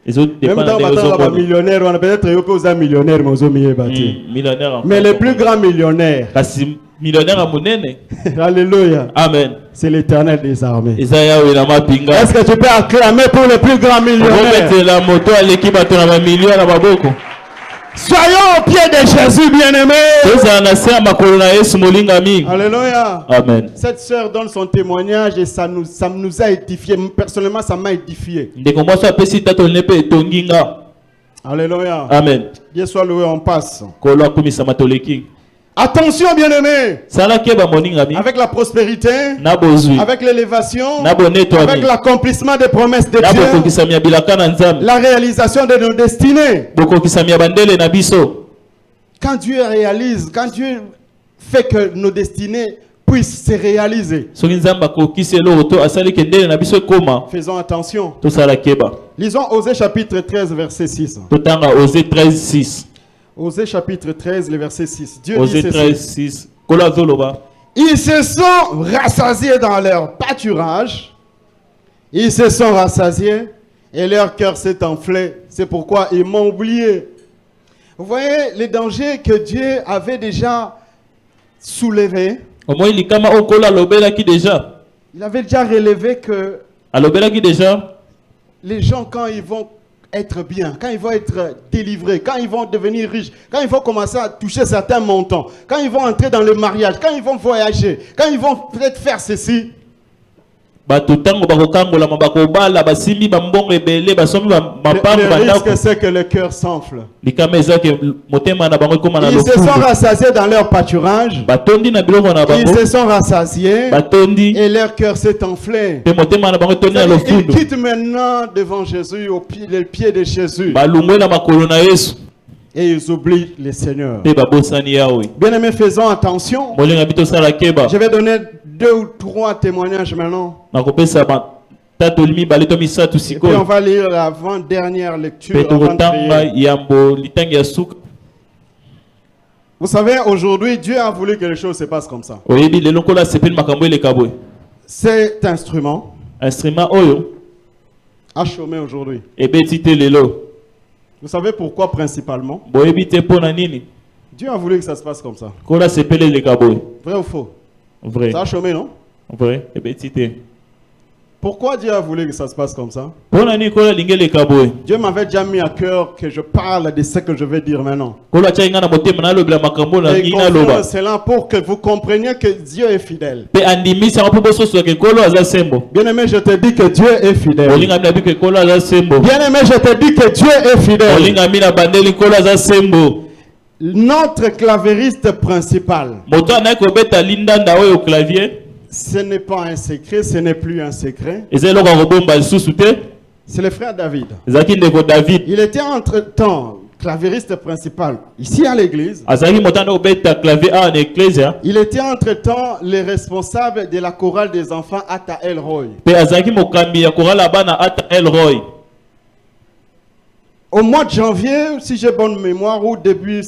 Même ezodepa na temps, ndenge on va ozomona millionnaire, on a peut-être un millionnaire, mais on millionnaire en Mais franc les plus congolais. grands millionnaires, kasi millionnaire ya monene alléluia, amen c'est l'Éternel des armées. eza yawe na mapinga Est-ce que tu peux acclamer pour les plus grands millionnaires? okobetela moto aleki bato na bamilio na maboko Soyons au pied de Jésus, bien-aimés. tozala na se ya makolo na yesu molingami Alléluia. amen Cette sœur donne son témoignage et ça nous a édifié. Personnellement, ça m'a édifié. ndeko mwasi apesi tatoli ne mpe etongi nga Alléluia. amen Dieu soit loué, on passe. kolo akumisama toleki Attention, bien-aimés. sala keba moningami Avec la prospérité, na bozwi avec l'élévation, na avec bonetwami l'accomplissement des promesses de na Dieu, bokokisami ya bilaka na nzambe la réalisation de nos destinées. bokokisami ya bandele na biso Quand Dieu réalise, quand Dieu fait que nos destinées puissent se réaliser, soki nzambe akokisi eloko to asali ke ndele na biso ekoma faisons attention. tosala keba Lisons Osée chapitre 13, verset 6. totanga Osée 13:6 Osée chapitre 13, le verset 6. Dieu Osée dit ceci. 13:6 kolo azoloba Ils se sont rassasiés dans leur pâturage. Ils se sont rassasiés et leur cœur s'est enflé. C'est pourquoi ils m'ont oublié. Vous voyez les dangers que Dieu avait déjà soulevés. omoi likama oyo kolo alobelaki deja Il avait déjà relevé que alobelaki deja les gens, quand ils vont être bien, quand ils vont être délivrés, quand ils vont devenir riches, quand ils vont commencer à toucher certains montants, quand ils vont entrer dans le mariage, quand ils vont voyager, quand ils vont peut-être faire ceci, bato ntango bakokangolama bakobala basimbi bambongo ebele basomi mapango le bandako risque c'est que le cœur s'enfle. likama eza ke motema na bango ekóma na Ils se sont lokumu rassasiés dans leur pâturage, batondi na biloko na ils bango se sont rassasiés batondi et leur cœur s'est enflé. mpe motema na bango etondi na Ils lofundu quittent maintenant devant Jésus, au pied, les pieds de Jésus, balungwe na makolo na yesu et ils oublient le Seigneur. mpe babosani yawe Bien-aimés, faisons attention. molinga bi tosala keba Je vais donner 2 ou 3 témoignages maintenant. nakopesa batatoli mibale to misatu Et puis on sikoyo va lire l'avant-dernière mpe lecture avant de tokotanga prier. yambo litangi ya suka Vous savez, aujourd'hui, Dieu a voulu que les choses se passent comme ça. oyebi lelo nkolo asepeli makambo eleka boye Cet instrument instrument oyo a chômé aujourd'hui. ebeti te lelo Vous savez pourquoi principalement? boyebi te mpo na nini Dieu a voulu que ça se passe comme ça. nkolo asepeli eleka boye Vrai ou faux? vrai Ça a chômé, non? vrai ebeti te Pourquoi Dieu a voulu que ça se passe comme ça? mpo na nini nkolo alingi eleka boye Dieu m'avait déjà mis à cœur que je parle de ce que je vais dire maintenant. nkolo atiaki ngai na motema nalobela makambo na Et ngi confirme naloba cela pour que vous compreniez que Dieu est fidèle. mpe andimisi yango mpo bososoka nkolo aza sembo Bien-aimé, je te dis que Dieu est fidèle. olingami na biko nkolo aza sembo Bien-aimé, je te dis que Dieu est fidèle. olingami na bandeli nkolo aza sembo notre clavériste principal, moto ana kobeta lindanda oyo clavier ce n'est pas un secret, ce n'est plus un secret. ezelo ka kobomba lisusu te C'est le frère David. ezaki ndeko David Il était entre-temps clavériste principal ici à l'église. azaki moto ana kobeta clavier en ecclesia Il était entre-temps le responsable de la chorale des enfants Ata Elroy. pe azaki mokambi ya korala bana ata Elroy. Au mois de janvier, si j'ai bonne mémoire, ou début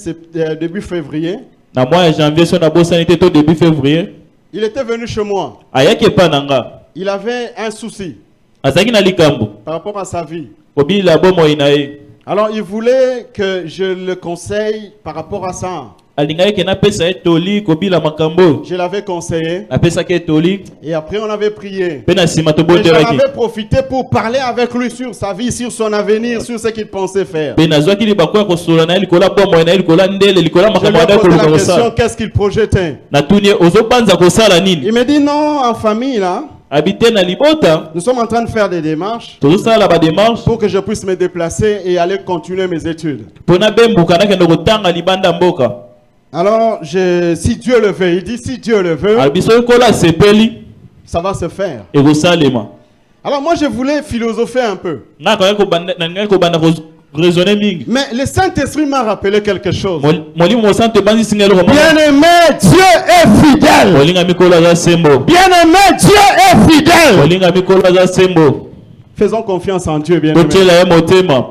février, Na mois ya janvier so na bosani te to début février il était venu chez moi. ayaki epa nanga Il avait un souci azaki na likambo par rapport à sa vie. kobila bomoi na ye Alors il voulait que je le conseille par rapport à ça. alingaki ke napesa ye toli kobila makambo Je l'avais conseillé apesaki ye toli et après on avait prié. mpe na nsima Et j'en tobondelaki avais profité pour parler avec lui sur sa vie, sur son avenir, sur ce qu'il pensait faire. mpe nazwaki libako ya kosola na ye likolo ya bomoi na ye likolo ya ndele likolo ya Je lui makambo ai ade posé koluka la question, kosala qu'est-ce qu'il projetait? natuni ye ozobanza kosala nini Il me dit non, en famille là, abi te na libota nous sommes en train de faire des démarches tozosala badémarche pour que je puisse me déplacer et aller continuer mes études. mpo nabembuka nakende kotanga libanda mboka Alors, si Dieu le veut, il dit si Dieu le veut, alobi soki kola asepeli ça va se faire. ekosalema Alors moi, je voulais philosopher un peu. nangaki kobanda raisonner mingi Mais le Saint-Esprit m'a rappelé quelque chose. molimo mosantu ebanzisinga eloko moko. Bien-aimé, Dieu est fidèle. olinga mikolo aza sembo Bien-aimé, Dieu est fidèle. olinga mikolo aza sembo Faisons confiance en Dieu, bien-aimé. totiela ye motema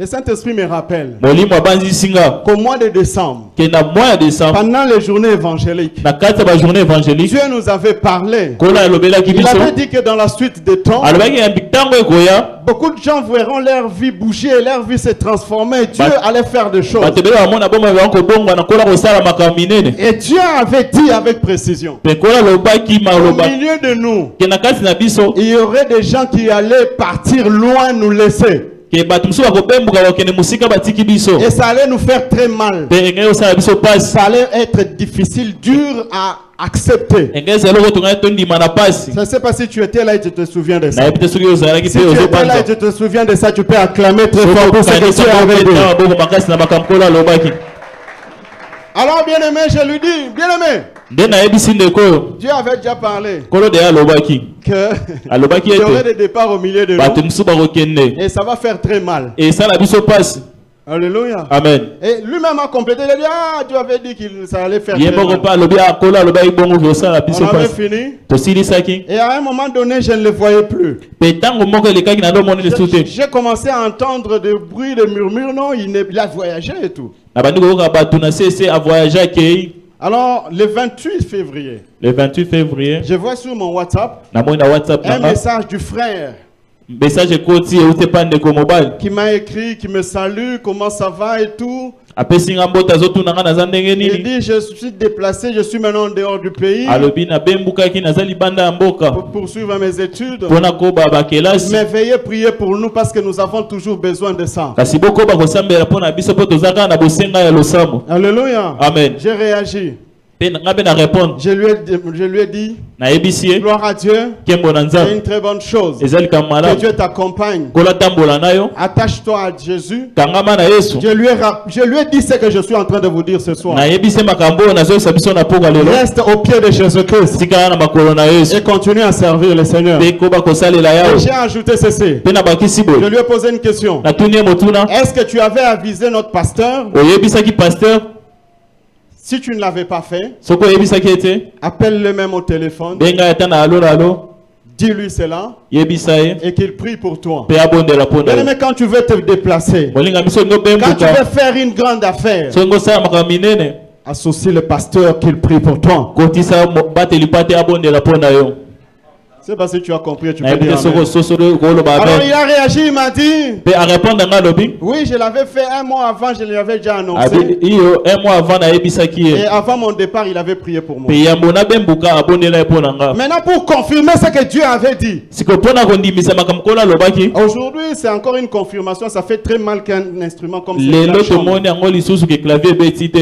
Le Saint-Esprit me rappelle molimo abanzisinga qu'au mois de décembre, ke na mois ya décembre pendant les journées évangéliques, na kati ya bajournée évangélique Dieu nous avait parlé. kola alobelaki Il biso avait dit que dans la suite des temps, alobaki yambi ntango ekoya beaucoup de gens verront leur vie bouger, leur vie se transformer. Dieu allait faire des choses. bato ebele bamona bomoi bakobongwa na kola kosala makambo minene Et Dieu avait dit avec précision, mpe kola alobaki au maloba milieu de nous, ke na kati na biso il y aurait des gens qui allaient partir loin, nous laisser. ke bato mosusu bakobembuka bakende mosika batiki biso Et ça allait nous faire très mal. mpe engei osala biso pasi Ça allait être difficile, dur à accepter. engei ezala eloko tongaki tondima na pasi Je ne sais pas si tu étais là et tu te souviens de ça. nayebi te soki ozalaki Si mpe tu étais là ozobanza et tu te souviens de ça, tu peux acclamer très fort pour ce que Dieu avait dit. maboko makasi na makambo kolo alobaki Alors, bien-aimé, je lui dis, bien-aimé, nde nayebisi ndeko oyo Dieu avait déjà parlé kolo deya alobaki que alobaki il y aurait ete des départs au milieu de bato nous mosusu bakokende et ça va faire très mal. esala biso pasi Alléluia. amen Et lui-même a complété, il a dit, ah, Dieu avait dit que ça allait faire ye très moko mal. mpe alobi akolo alobaki bongo kosala biso On avait pasi fini. tosilisaki Et à un moment donné, je ne le voyais plus. mpe ntango moko elekaki na ndomoni lisusu te J'ai commencé à entendre des bruits, des murmures. Non, il a voyagé et tout. nabandi koyoka bato na sese avoyage akei Alors, le 28 février, le 28 février je vois sur mon WhatsApp namoni na whatsapp un nanga message du frère message ekoti euti epa ndeko mobali qui m'a écrit, qui me salue, comment ça va et tout. apesi nga mbote azotuna nga naza ndenge Il nini dit, je suis déplacé, je suis maintenant en dehors du pays alobi nabembukaki naza libanda ya mboka pour poursuivre mes études. mpona koba bakelasi Mais veuillez prier pour nous parce que nous avons toujours besoin de ça. kasi bokoba kosambela mpona biso mpo toza kaka na bosenga ya losambo Alléluia. amen J'ai réagi. mpe nga mpe na répondre Je lui ai dit, nayebisi ye gloire à Dieu, nkembo na c'est nzambe une très bonne chose. eza likambo Que malamu Dieu t'accompagne. kola tambola na yo Attache-toi à Jésus. kangama na yesu Je lui ai dit ce que je suis en train de vous dire ce soir. nayebisi makambo oyo nazoyisa biso na poka lelo Reste au pied de Jésus-Christ tikala na makolo na yesu et continue à servir le Seigneur. mpe koba kosalela Et yawe j'ai ajouté ceci. mpe na bakisi Je boye lui ai posé une question. natuni ye motuna Est-ce que tu avais avisé notre pasteur? oyebisaki pasteur Si tu ne l'avais pas fait, soki oyebisaki ete appelle-le même au téléphone. benga ata na alo na alo Dis-lui cela yebisa ye et qu'il prie pour toi. mpe abondela mpo na yo Bien-aimé, quand tu veux te déplacer, molinga biso ngo quand tu veux bembuka faire une grande affaire, soki ngosala makambo minene associe le pasteur qu'il prie pour toi. kotisa bateli mpo ate abondela mpo na yo Je ne sais pas si tu as compris, tu peux nayebi dire te soki amen. ososolo koloba Alors amen il a réagi, il m'a dit, mpe arépondre nga alobi oui, je l'avais fait un mois avant, je l'avais déjà abi annoncé. iyo un mois avant nayebisaki Et ye avant mon départ, il avait prié pour moi. mpe yambo nabembuka abondela ye mpo na nga Maintenant, pour confirmer ce que Dieu avait dit, siko mpo na kondimisa makambo kolo alobaki aujourd'hui, c'est encore une confirmation. Ça fait très mal qu'un instrument comme lelo celui-là chante. tomoni yango lisusu ke clavier ebeti te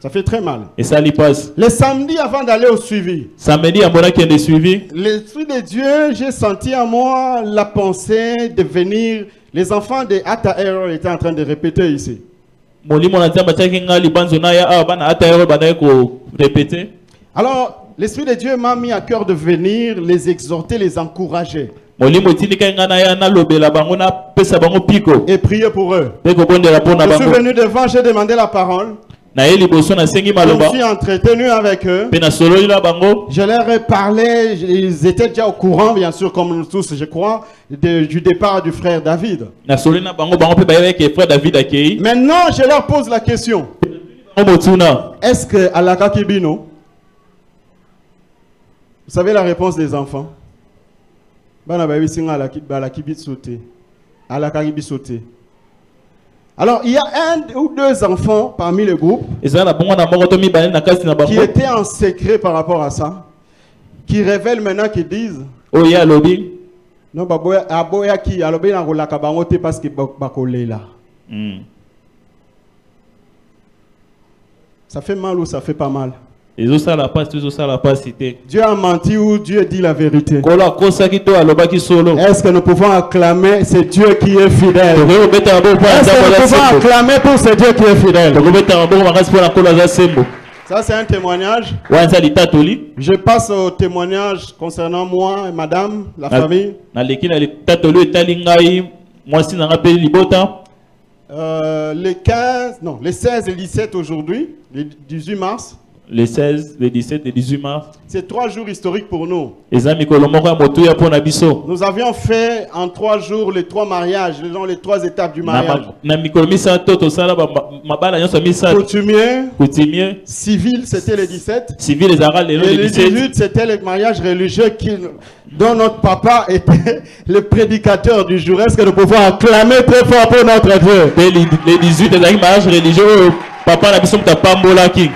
Ça fait très mal. esali pasi Le samedi, avant d'aller au suivi, samedi yambo nakende suivi l'Esprit de Dieu, j'ai senti en moi la pensée de venir. Les enfants de Ata Error étaient en train de répéter ici. molimo na nzambe atiaki nga libanzo na ya awa bana ata yoro bandaki korepete. Alors, l'Esprit de Dieu m'a mis à cœur de venir les exhorter, les encourager Molimo etindika nga na ya nalobela bango na pesa bango piko et prier pour eux. mpe kobondela mpo na Je suis bango. venu devant, j'ai demandé la parole. Na ye liboso nasengi Je maloba me suis entretenu avec eux. mpe nasololi na bango. Je leur ai parlé, ils étaient déjà au courant, bien sûr, comme nous tous, je crois, du départ du frère David. Nasololi na bango bango mpe bayebaki frère David akei. Maintenant, je leur pose la question. Bango motuna. Est-ce que Alaka Kibino, vous savez la réponse des enfants? Bana baby singa Alaka Kibi sauté. Alaka Kibi sauté. Alors, il y a un ou deux enfants parmi le groupe Ezala na bongo na moko to mibale na kasi na qui bango. étaient en secret par rapport à ça, qui révèlent maintenant, qui disent Oyo ya lobi. non, baboya aboya ki alobi na kolaka bango te parce que bakolela. Ça fait mal ou ça fait pas mal? Ezosala pasi ezosala pasi te. Dieu a menti ou Dieu dit la vérité? Kolo akosaki to alobaki solo. Est-ce que nous pouvons acclamer ce Dieu qui est fidèle? Tokoki kobeta maboko mpo na Est-ce nzambe que nous aza pouvons sembo. acclamer pour ce Dieu qui est fidèle? Tokobeta maboko makasi mpo na kolo aza sembo. Ça, c'est un témoignage. Wana eza litatoli. Je passe au témoignage concernant moi et madame, la famille. Naleki na litatoli oyo etali ngai mwasi na nga mpe libota. Les 15, non, les 16 et 17 aujourd'hui, le 18 mars. Le 16, le 17 et 18 mars. C'est 3 jours historiques pour nous. Eza mikolo moko ya motuya mpo na biso. Nous avions fait en 3 jours les 3 mariages, les 3 étapes du mariage. Na mikolo misato tosala mabala nyonso misato. Coutumier, Coutumier, civil, c'était le 17. civil ezalaka lelo Et le le 17. 18, c'était le mariage religieux dont notre papa était le prédicateur du jour. Est-ce que nous pouvons acclamer très fort pour notre Dieu? Mpe le 18 ezalaki mariage religieux oyo papa na biso moto apambolaki.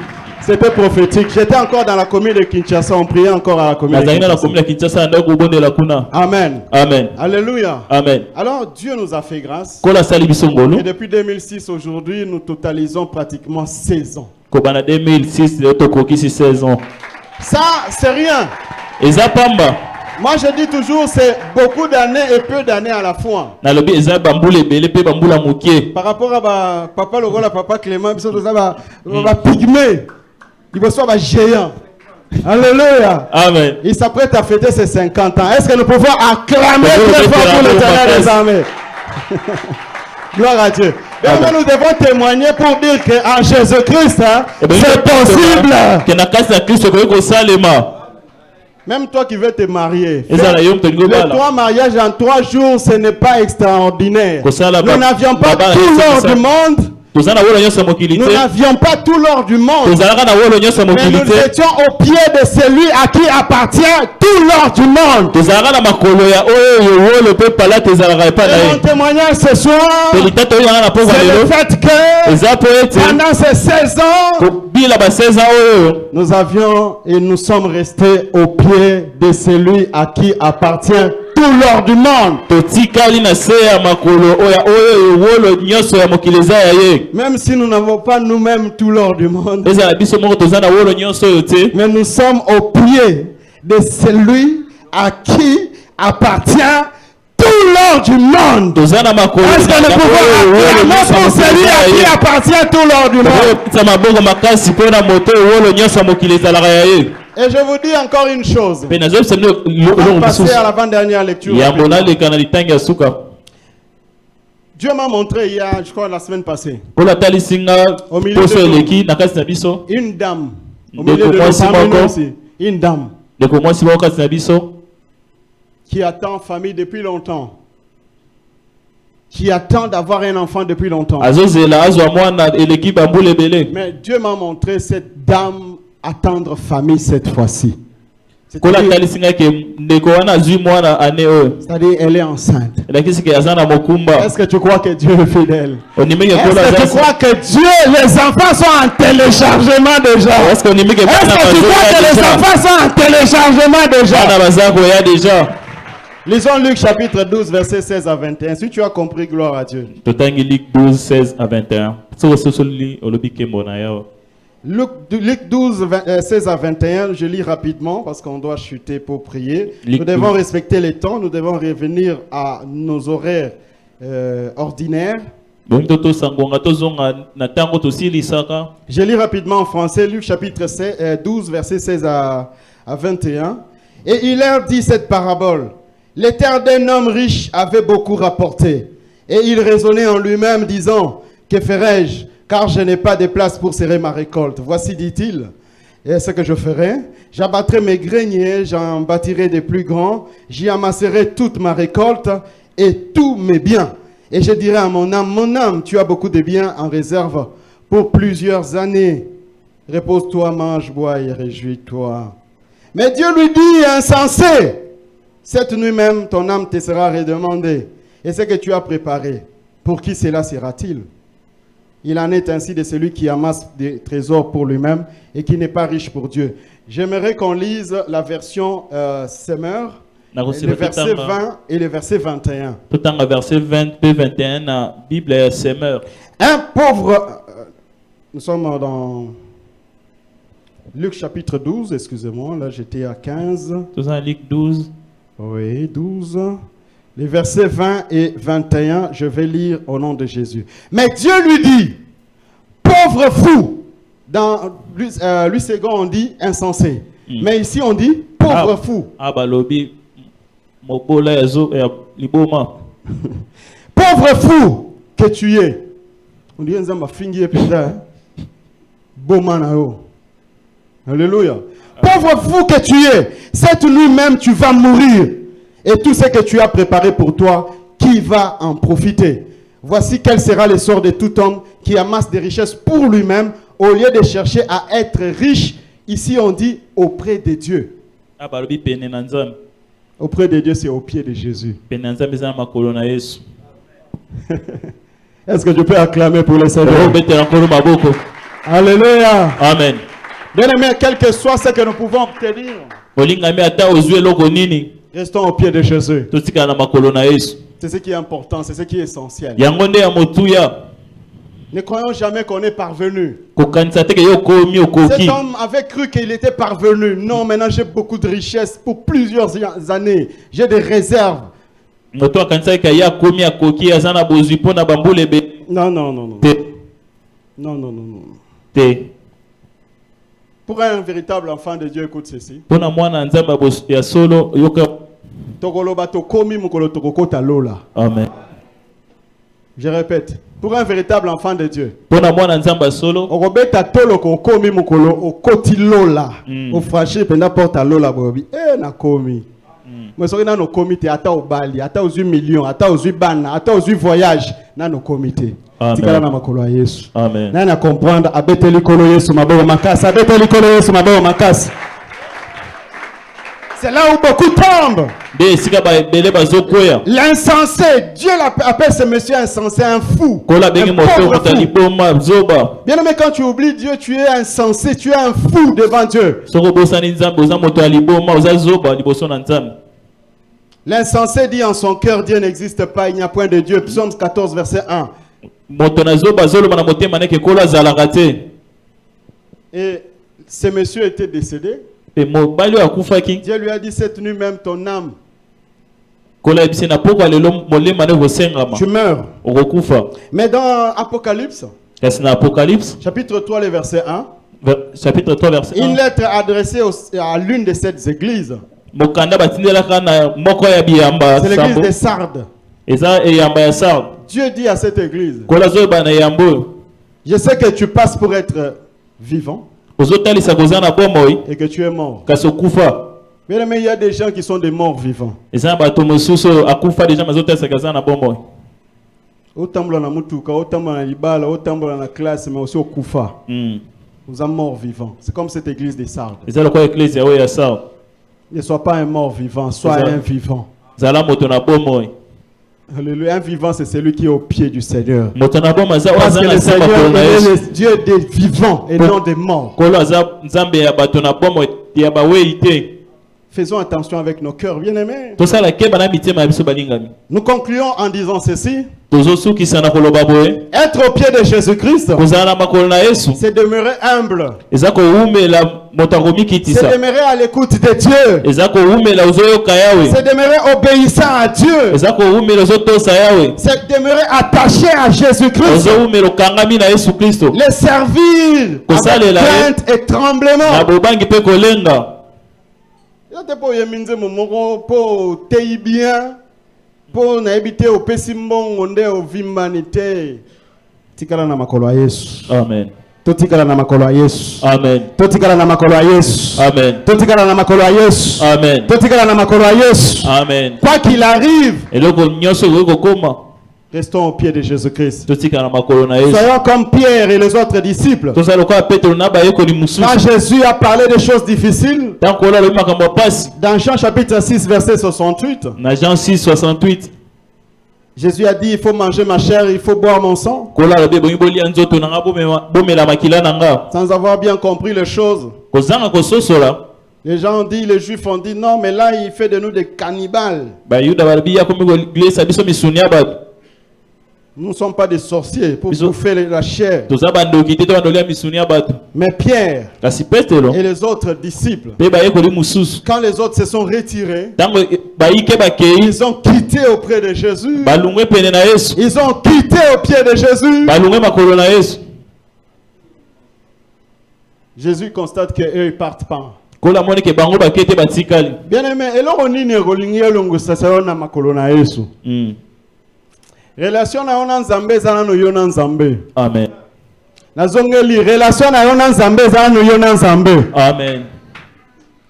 C'était prophétique. J'étais encore dans la commune de Kinshasa. On priait encore à la commune de Nazalaki na la Kinshasa. commune ya Kinshasa ndako kobondela kuna. Amen. Amen. Alléluia. Amen. Alors, Dieu nous a fait grâce. Kola asali biso ngolu. Et depuis 2006, aujourd'hui, nous totalisons pratiquement 16 ans. Kobana 2006 lelo tokokisi 16 ans. Ça, c'est rien. Eza pamba. Moi, je dis toujours, c'est beaucoup d'années et peu d'années à la fois. Nalobi eza bambula ebele mpe bambula mokie. Par rapport à papa Logola, papa Clément, ils sont pygmée. Il va soit géant. Alléluia. Amen. Il s'apprête à fêter ses 50 ans. Est-ce que nous pouvons acclamer très fort pour l'Éternel des armées? Gloire à Dieu. Et nous devons témoigner pour dire qu'en Jésus-Christ, hein, c'est possible. Que na kasi na Kristo koki kosalema. Même toi qui veux te marier, Ezala yo moto lingo les bala. 3 mariages en 3 jours, ce n'est pas extraordinaire. Kosala Nous n'avions pas tout l'or du monde. Tozala wolo nyonso ya mokili Nous te. n'avions pas tout l'or du monde. Tozalaka na wolo nyonso ya Mais mokili nous te. étions au pied de celui à qui appartient tout l'or du monde. Tozalaka na makolo ya oyo wolo mpe palate ezalaka epai na Et mon ye. témoignage ce soir, Mpe litata oyo yanga na mpongo c'est le lelo. fait que Eza po ete pendant ces 16 ans, kobila ba 16 ans oyo nous avions et nous sommes restés au pied de celui à qui appartient tout l'or du monde. totikali na se ya makolo oyo wolo nyonso ya mokili eza ya ye. Même si nous n'avons pas nous-mêmes tout l'or du monde, Ezala biso moko toza na wolo nyonso oyo te. mais nous sommes au pied de celui à qui appartient tout l'or du monde. Toza na makolo. Est-ce que nous pouvons acclamer pour celui à qui appartient tout l'or du monde? Topesa maboko makasi mpo na moto oyo wolo nyonso ya mokili ezalaka ya ye. Et je vous dis encore une chose. Mpe nazobisa bino On va eloko passer mosusu. à l'avant-dernière lecture. Yambo naleka na litangi ya suka. Dieu m'a montré il y a, je crois, la semaine passée, Polo atalisi nga Au milieu poso de nous. eleki na kasi na biso. une dame. Au Ndeko milieu de nous, mwasi parmi nous moko. aussi, une dame Ndeko mwasi moko kasi na biso. qui attend famille depuis longtemps. Qui attend d'avoir un enfant depuis longtemps. Azozela azwa mwana eleki bambula ebele. Mais Dieu m'a montré cette dame attendre famille cette fois-ci. Kola C'est-à-dire, atalisi nga ke ndeko wana azwi mwana ane oyo. c'est-à-dire, elle est enceinte. Elakisi ke aza na mokumba. Est-ce que tu crois que Dieu est fidèle? Onimeke Est-ce kola que tu aza. crois que Dieu, les enfants sont en téléchargement déjà? Est-ce que onimeke Est-ce bana que tu crois que les bazoya enfants sont en téléchargement déjà. déjà? Bana baza koya déjà. Lisons Luc chapitre 12, versets 16 à 21. Si tu as compris, gloire à Dieu. Totangi Luc 12, 16 à 21. Soko sosoli olobi kembo na yao. Luc 12, 16 à 21, je lis rapidement parce qu'on doit chuter pour prier. Luc Nous devons 12. respecter les temps, nous devons revenir à nos horaires ordinaires. Je lis rapidement en français, Luc chapitre 12, versets 16 à 21. Et il leur dit cette parabole. Les terres d'un homme riche avaient beaucoup rapporté. Et il raisonnait en lui-même, disant, que ferai-je, car je n'ai pas de place pour serrer ma récolte. Voici, dit-il, et ce que je ferai. J'abattrai mes greniers, j'en bâtirai des plus grands, j'y amasserai toute ma récolte et tous mes biens. Et je dirai à mon âme, tu as beaucoup de biens en réserve pour plusieurs années. Repose-toi, mange, bois et réjouis-toi. Mais Dieu lui dit, insensé, cette nuit même, ton âme te sera redemandée. Et ce que tu as préparé, pour qui cela sera-t-il? Il en est ainsi de celui qui amasse des trésors pour lui-même et qui n'est pas riche pour Dieu. J'aimerais qu'on lise la version Semeur, le verset 20 et le verset 21. Tout en verset 20 et 21, la Bible est Semeur. Un pauvre... nous sommes dans Luc chapitre 12, excusez-moi, là j'étais à 15. Tout en Luc 12. Oui, 12. Les versets 20 et 21, je vais lire au nom de Jésus. Mais Dieu lui dit, pauvre fou. Dans lui second, on dit insensé. Mais ici, on dit pauvre fou. Pauvre fou que tu es. On dit, alléluia. Pauvre fou que tu es. Cette nuit même, tu vas mourir. Et tout ce que tu as préparé pour toi, qui va en profiter? Voici quel sera le sort de tout homme qui amasse des richesses pour lui-même, au lieu de chercher à être riche. Ici, on dit auprès de Dieu. Auprès de Dieu, c'est au pied de Jésus. Est-ce que je peux acclamer pour le Seigneur? Alléluia. Amen. Bien aimé, quel que soit ce que nous pouvons obtenir, restons au pied de Jésus. C'est ce qui est important, c'est ce qui est essentiel. Ne croyons jamais qu'on est parvenu. Cet homme avait cru qu'il était parvenu. Non, maintenant j'ai beaucoup de richesses pour plusieurs années. J'ai des réserves. Non, non, non, non. Non, non, non, non. Pour un véritable enfant de Dieu, écoute ceci. Amen. Je répète, pour un véritable enfant de Dieu, mais ce dans nos comités, ata au Bali, ata aux millions, ata aux bana, ata aux voyages, dans nos comités. Amen. Nana comprendre, abeteli kolo Yesu maboko makasi, abeteli kolo Yesu maboko makasi. C'est là où beaucoup tombent. L'insensé, Dieu appelle ce monsieur insensé, un fou. Un pauvre fou. Bien aimé, quand tu oublies Dieu, tu es insensé, tu es un fou devant Dieu. L'insensé dit en son cœur, Dieu n'existe pas, il n'y a point de Dieu. Psaume 14, verset 1. Et ce monsieur était décédé. Dieu lui a dit, cette nuit même, ton âme, tu meurs. Mais dans Apocalypse, chapitre 3, le verset 1, une lettre adressée à l'une de ces églises. C'est l'église de Sardes. Dieu dit à cette église, je sais que tu passes pour être vivant et que tu es mort. Bien aimé, il y a des gens qui sont des morts vivants. Autant na mutuka, autant na libala, autant na classe, mais aussi au kufa. Nous sommes morts vivants. C'est comme cette église des Sardes. Ne sois pas un mort vivant, sois un vivant. Alléluia. Un vivant, c'est celui qui est au pied du Seigneur. Parce que le Seigneur est le Dieu des vivants et non des morts. Faisons attention avec nos cœurs, bien-aimés. tosala keba na mitema ya biso balingami Nous concluons en disant ceci. tozosukisa na koloba boye Être au pied de Jésus-Christ, kozala na makolo na yesu c'est demeurer humble. eza kowumela moto C'est akomikitisa demeurer à l'écoute de Dieu. eza kowumela ozoyoka yawe C'est demeurer obéissant à Dieu. eza kowumela ozotosa yawe C'est demeurer attaché à Jésus-Christ. ozowumela okangami na yesu kristo Les servir avec crainte et tremblement. na bobangi mpe kolenga Yote po yeminze momoko po tei bien po na ebite opesi mbongo nde ovimbanite tikala na makolo ya Yesu. amen Totikala na makolo ya Yesu. amen Totikala na makolo ya Yesu. amen Totikala na makolo ya Yesu. amen Totikala na makolo ya Yesu. amen Quoi qu'il arrive, eloko nyonso ekoki kokoma restons au pied de Jésus-Christ. totika na makolo na yesu Soyons comme Pierre et les autres disciples. tozala lokola petelo na bayekoli Quand mosusu Jésus a parlé des choses difficiles, ntango kola alobi makambo ya pasi dans Jean chapitre 6, verset 68, na Jean 6 68 Jésus a dit, il faut manger ma chair, il faut boire mon sang. kola alobi ebongi bolia nzoto na nga bomela makila na nga Sans avoir bien compris les choses. kozanga kososola Les gens ont dit, les Juifs ont dit, non, mais là, il fait de nous des cannibales. bayuda balobi ya komi koliesa biso misuni ya bato Nous ne sommes pas des sorciers pour Bisous. bouffer la chair. toza bandoki te to bandolia misuni ya bato Mais Pierre kasi petelo et les autres disciples, mpe bayekoli mosusu quand les autres se sont retirés, ntango bayike bakei ils ont quitté auprès de Jésus. balungwe pene na yesu Ils ont quitté au pied de Jésus. balungwe makolo na yesu Jésus constate qu'eux, ils partent pas. kola moni ke bango bakei te batikali Bien aimé, et là on y est religné longo sasa na makolo na Yesu. Relation na ona nzambe zana no yona nzambe. amen Nazongeli relation na yona nzambe zana no yona nzambe. amen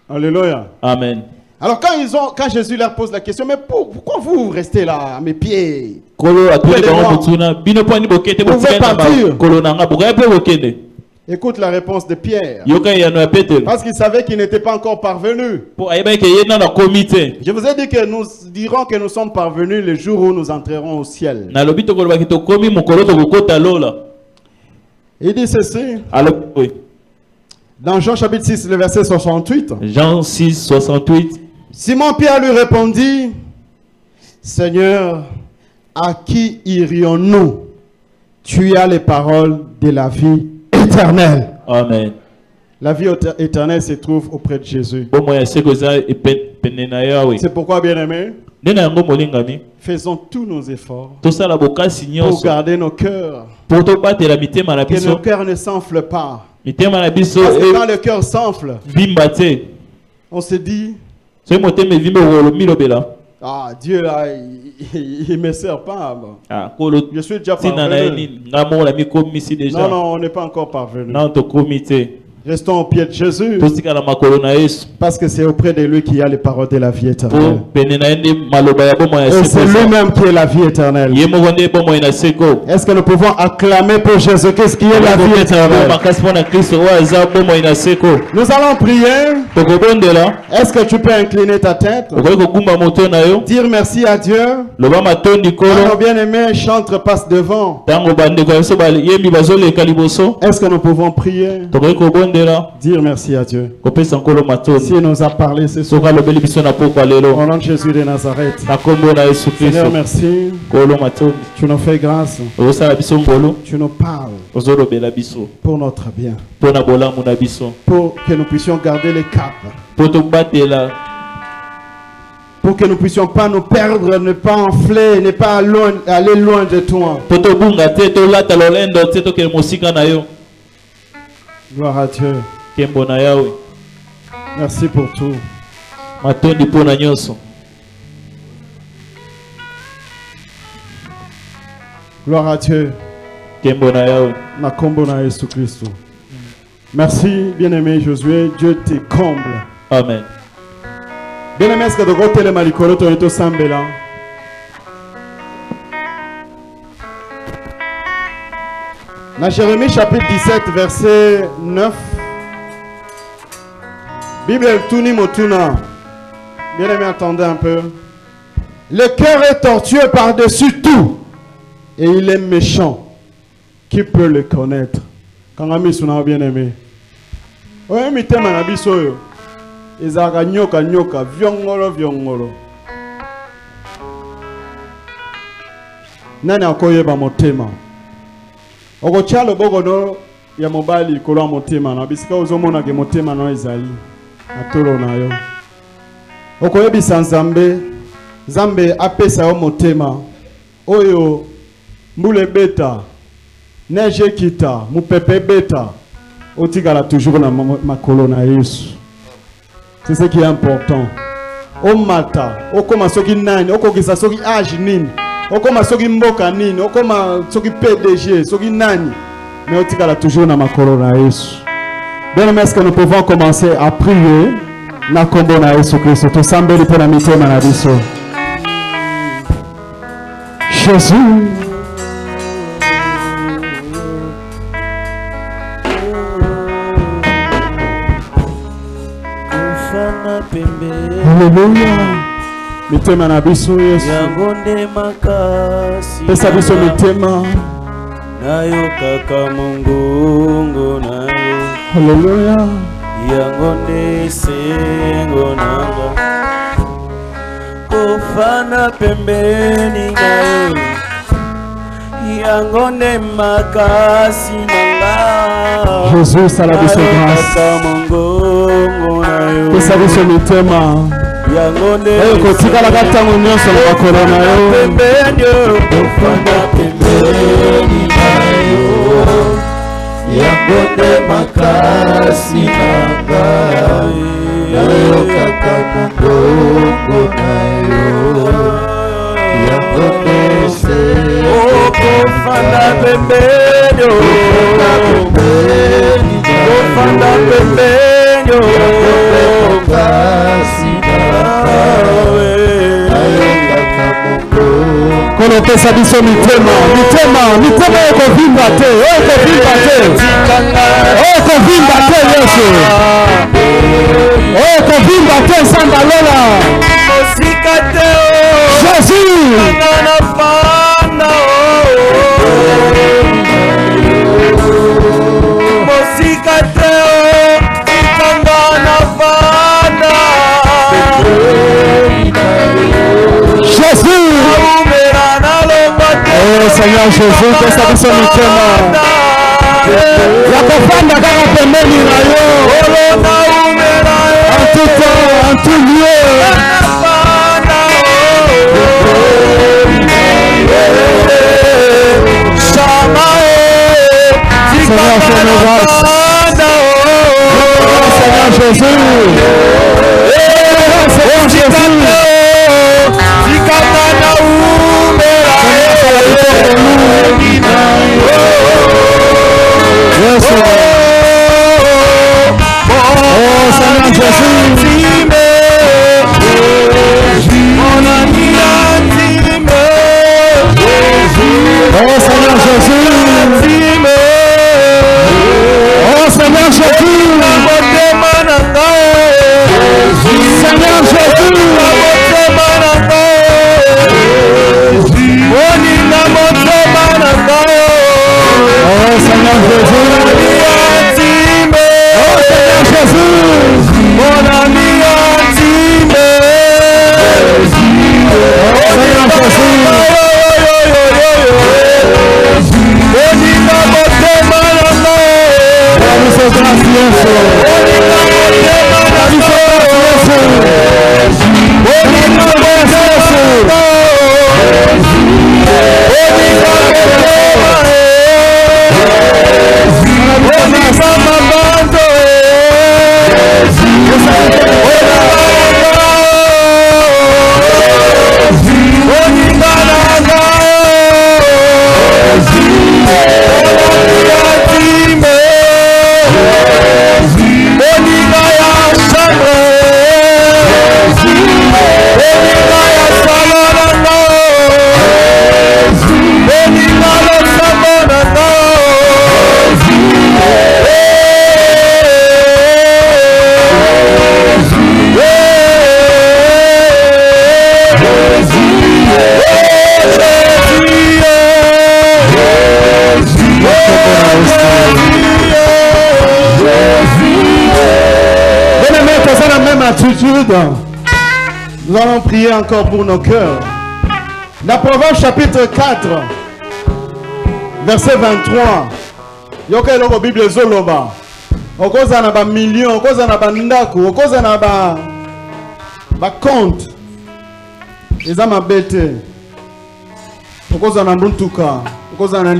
Alléluia. amen Alors quand Jésus leur pose la question, mais pourquoi vous restez là à mes pieds? kolo atuli bango motuna bino mpo ani bokende botikali na makolo na nga bokaya mpe bokende Écoute la réponse de Pierre. yoka yano ya petelo Parce qu'il savait qu'il n'était pas encore parvenu. mpo ayebaki ke ye nano akomi te Je vous ai dit que nous dirons que nous sommes parvenus le jour où nous entrerons au ciel. nalobi tokolobaki tokomi mokolo tokokota lola Il dit ceci alobi dans Jean chapitre 6, le verset 68. Jean 6 68 Simon Pierre lui répondit, Seigneur, à qui irions-nous? Tu as les paroles de la vie éternelle. amen La vie éternelle se trouve auprès de Jésus. bomoi ya seko eza pene na yawe C'est pourquoi, bien-aimés, nde na yango molingami faisons tous nos efforts tosala bokasi pour nyonso garder nos cœurs. mpo tobatela mitema na Que nos biso cœurs ne s'enflent pas. mitema na biso Parce que quand le cœur s'enfle, evimba te on se dit, soki motema evimba milobela ah, Dieu, là, il ne me sert pas. kolo Je suis déjà ntina na ye parvenu. nini nga moko nakomisi Non, deja non, on n'est pas encore parvenu. na tokomi te Restons au pied de Jésus. tosika na makolo na yesu Parce que c'est auprès de lui qu'il y a les paroles de la vie mpo éternelle. pene na ye nde maloba ya bomoi ya Et c'est seko eza. lui-même qui est la vie éternelle. ye moko nde bomoi na seko Est-ce que nous pouvons acclamer pour Jésus-Christ qui est la vie éternelle? makasi mpo na kristo oyo aza bomoi na seko Nous allons prier. tokobondela Est-ce que tu peux incliner ta tête? okoki kogumba moto na yo Dire merci à Dieu. loba matondi Quand nos kolo bien-aimés chantent, passent devant. ntango bandeko ya biso bayembi bazoleka liboso Est-ce que nous pouvons prier? tokoki kobondela Dire merci à Dieu. kopesa nkolo matondi S'il nous a parlé ce soir. soki alobeli biso na pokwa lelo Au nom de Jésus de Nazareth. na kombo na yesu Seigneur, kristo merci. kolo matondi Tu nous fais grâce. ozosala biso ngolo Tu nous parles ozolobela biso pour notre bien. mpo na bolamu na biso Pour que nous puissions garder les caps. mpo tobatela Pour que nous puissions pas nous perdre, ne pas enfler, ne pas aller loin de toi. mpo tobunga te tolata lolendo te tokende mosika na yo Gloire à Dieu. nkembo na yawe Merci pour tout. matondi mpo na nyonso Gloire à Dieu. nkembo na yawe Na kombo na Yesu Christo. Merci, bien-aimé Josué. Dieu te comble. amen Bien-aimé, est-ce que tu as goûté le malikolo to sambela? Dans Jérémie chapitre 17, verset 9. Bible Tuni Motuna. Bien-aimé, attendez un peu. Le cœur est tortueux par-dessus tout. Et il est méchant. Qui peut le connaître? Quand on a mis son bien-aimé. Oui, mais tu as ezalaka nyoka nyoka viongolo viongolo. Nani akoyeba motema? Okotia loboko no ya mobali kolwa motema na bisika ozomona ke motema no ezali atolo na yo. Okoyebisa Nzambe, Nzambe apesa yo motema oyo mbule beta neige kita mupepe beta otikala toujours na makolo na Yesu. C'est ce qui est important. Omata okoma soki nani okokisa soki age nini okoma soki mboka nini okoma soki PDG soki nani mais otikala toujours na makolo na Yesu. Bien, est-ce que nous pouvons commencer à prier na kombo na Yesu Kristo tosambeli pona mitema na biso. Jésus, Alléluia. Mitema na biso Yesu. Yangonde makasi. Pesa biso mitema. Nayo kaka mungungu nayo. Alléluia. Yangonde sengo nanga. Kufana pembeni nayo. Yangonde makasi nanga. Jésus, sala biso grâce. Kaka mungungu nayo. Pesa biso mitema. Yangonde kotikala katango nyonso na makolo na yo. Pembeni kufana pembeni nayo. Yangonde makasi nanga. Nayo kaka mungungu nayo. Yangonde se kufana pembeni. Kufana pembeni. Kono pesa biso mitema, mitema, mitema eko vimba te, eko vimba te, eko vimba te Yesu, eko vimba te Sandalola, Jésus, Jésus. Oh Seigneur Jésus, pesa biso mitema ya kofanda kaka pembeni na yo en tout temps, en tout lieu. Seigneur, fais-nous grâce. Seigneur Jésus. Oh Jésus. Yes, Lord. Oh Seigneur Jésus. gratitude, nous allons prier encore pour nos cœurs. Dans Proverbes chapitre 4, verset 23. Yoka eloko Bible zoloba. Okoza na ba million, okoza na ba ndako, okoza na ba compte. Eza mabete. Okoza na nduntuka, okoza na